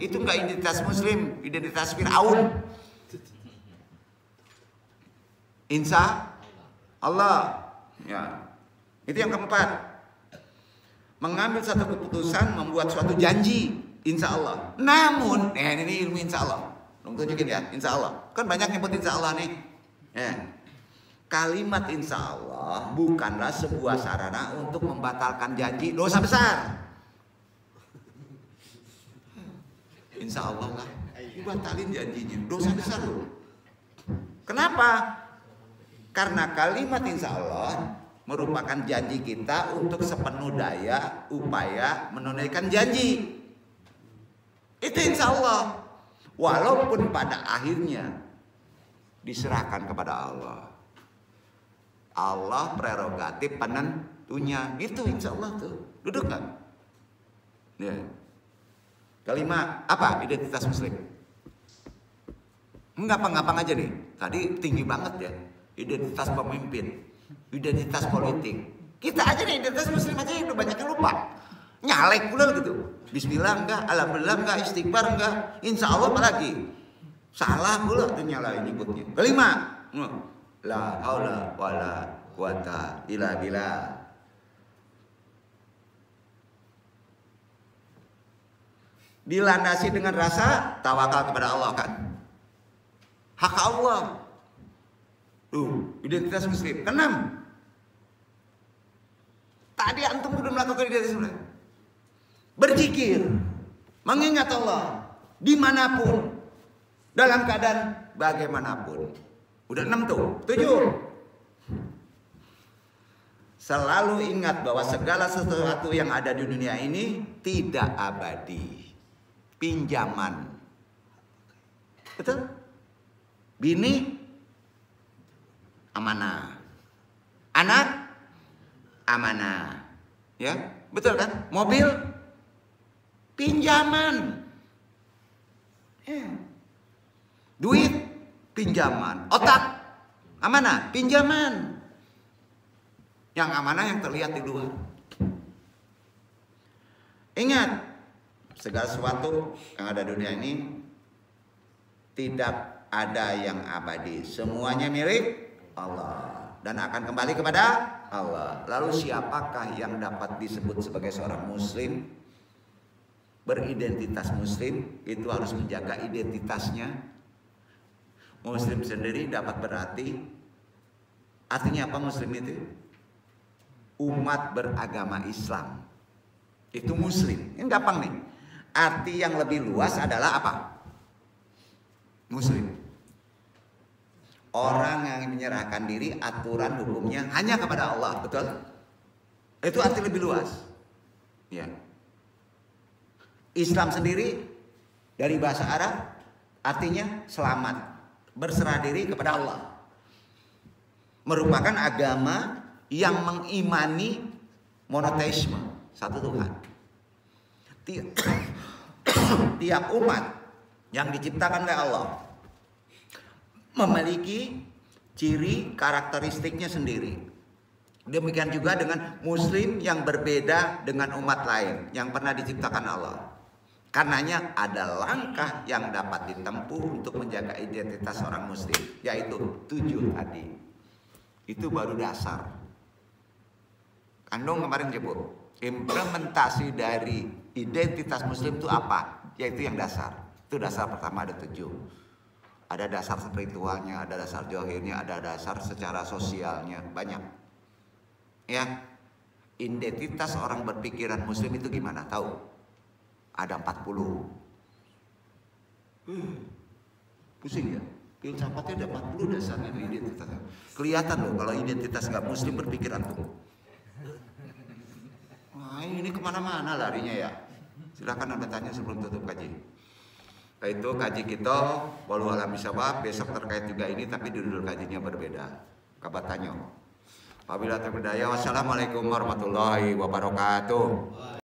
Itu enggak identitas muslim, identitas Fir'aun. Insya Allah. Ya. Itu yang keempat. Mengambil satu keputusan, membuat suatu janji, insya Allah. Namun, ini ilmu insya Allah. Belum tunjukin ya, insya Allah. Kan banyak nyebut insya Allah nih. Ya. Kalimat insya Allah bukanlah sebuah sarana untuk membatalkan janji dosa besar. Insya Allah lah, batalin janjinya, dosa besar loh. Kenapa? Karena kalimat insya Allah merupakan janji kita untuk sepenuh daya upaya menunaikan janji. Itu insya Allah. Walaupun pada akhirnya diserahkan kepada Allah. Allah prerogatif penentunya. Itu insya Allah tuh. Duduk kan? Ya. Kelima, apa? Identitas muslim. Gampang-gampang aja nih. Tadi tinggi banget ya. Identitas pemimpin, identitas politik. Kita aja nih identitas muslim aja yang udah banyak yang lupa. Nyalek pula gitu. Bismillah enggak, alhamdulillah enggak, istighfar enggak, insya Allah apalagi. Salah pula tuh nyalain nyebutnya. Kelima, la haula wala quwata illa billah. Dilandasi dengan rasa tawakal kepada Allah kan. Hak Allah. Identitas muslim. Keenam. Tadi antum udah melakukan identitas muslim. Berzikir, mengingat Allah dimanapun, dalam keadaan bagaimanapun. Udah 6 tuh. 7. Selalu ingat bahwa segala sesuatu yang ada di dunia ini tidak abadi. Pinjaman. Betul? Bini amanah. Anak amanah. Ya, betul kan? Mobil pinjaman. Ya. Duit pinjaman. Otak amanah, pinjaman. Yang amanah yang terlihat di luar. Ingat, segala sesuatu yang ada di dunia ini tidak ada yang abadi. Semuanya milik Allah dan akan kembali kepada Allah. Lalu siapakah yang dapat disebut sebagai seorang muslim? Beridentitas muslim itu harus menjaga identitasnya. Muslim sendiri dapat berarti, artinya apa muslim itu? Umat beragama Islam. Itu muslim. Ini gampang nih. Arti yang lebih luas adalah apa? Muslim. Orang yang menyerahkan diri aturan hukumnya hanya kepada Allah, betul? Itu arti lebih luas. Ya. Islam sendiri dari bahasa Arab artinya selamat, berserah diri kepada Allah. Merupakan agama yang mengimani monoteisme, satu Tuhan. Tiap umat yang diciptakan oleh Allah memiliki ciri karakteristiknya sendiri. Demikian juga dengan muslim yang berbeda dengan umat lain yang pernah diciptakan Allah. Karenanya ada langkah yang dapat ditempuh untuk menjaga identitas seorang muslim, yaitu 7 tadi. Itu baru dasar. Kandung kemarin jebuk. Implementasi dari identitas muslim itu apa? Yaitu yang dasar. Itu dasar pertama ada 7. Ada dasar spiritualnya, ada dasar johirnya, ada dasar secara sosialnya, banyak. Ya, identitas orang berpikiran muslim itu gimana? Tahu? Ada 40. Pusing ya? Filsafatnya ada 40 dasarnya identitasnya. Kelihatan loh kalau identitas nggak muslim berpikiran tuh. Wah, ini kemana-mana larinya ya. Silakan Anda tanya sebelum tutup kaji. Nah, itu kaji kita walau alam bisawab, besok terkait juga ini tapi judul kajinya berbeda. Kabar tanya. Wabillahi taufiq. Wassalamualaikum warahmatullahi wabarakatuh.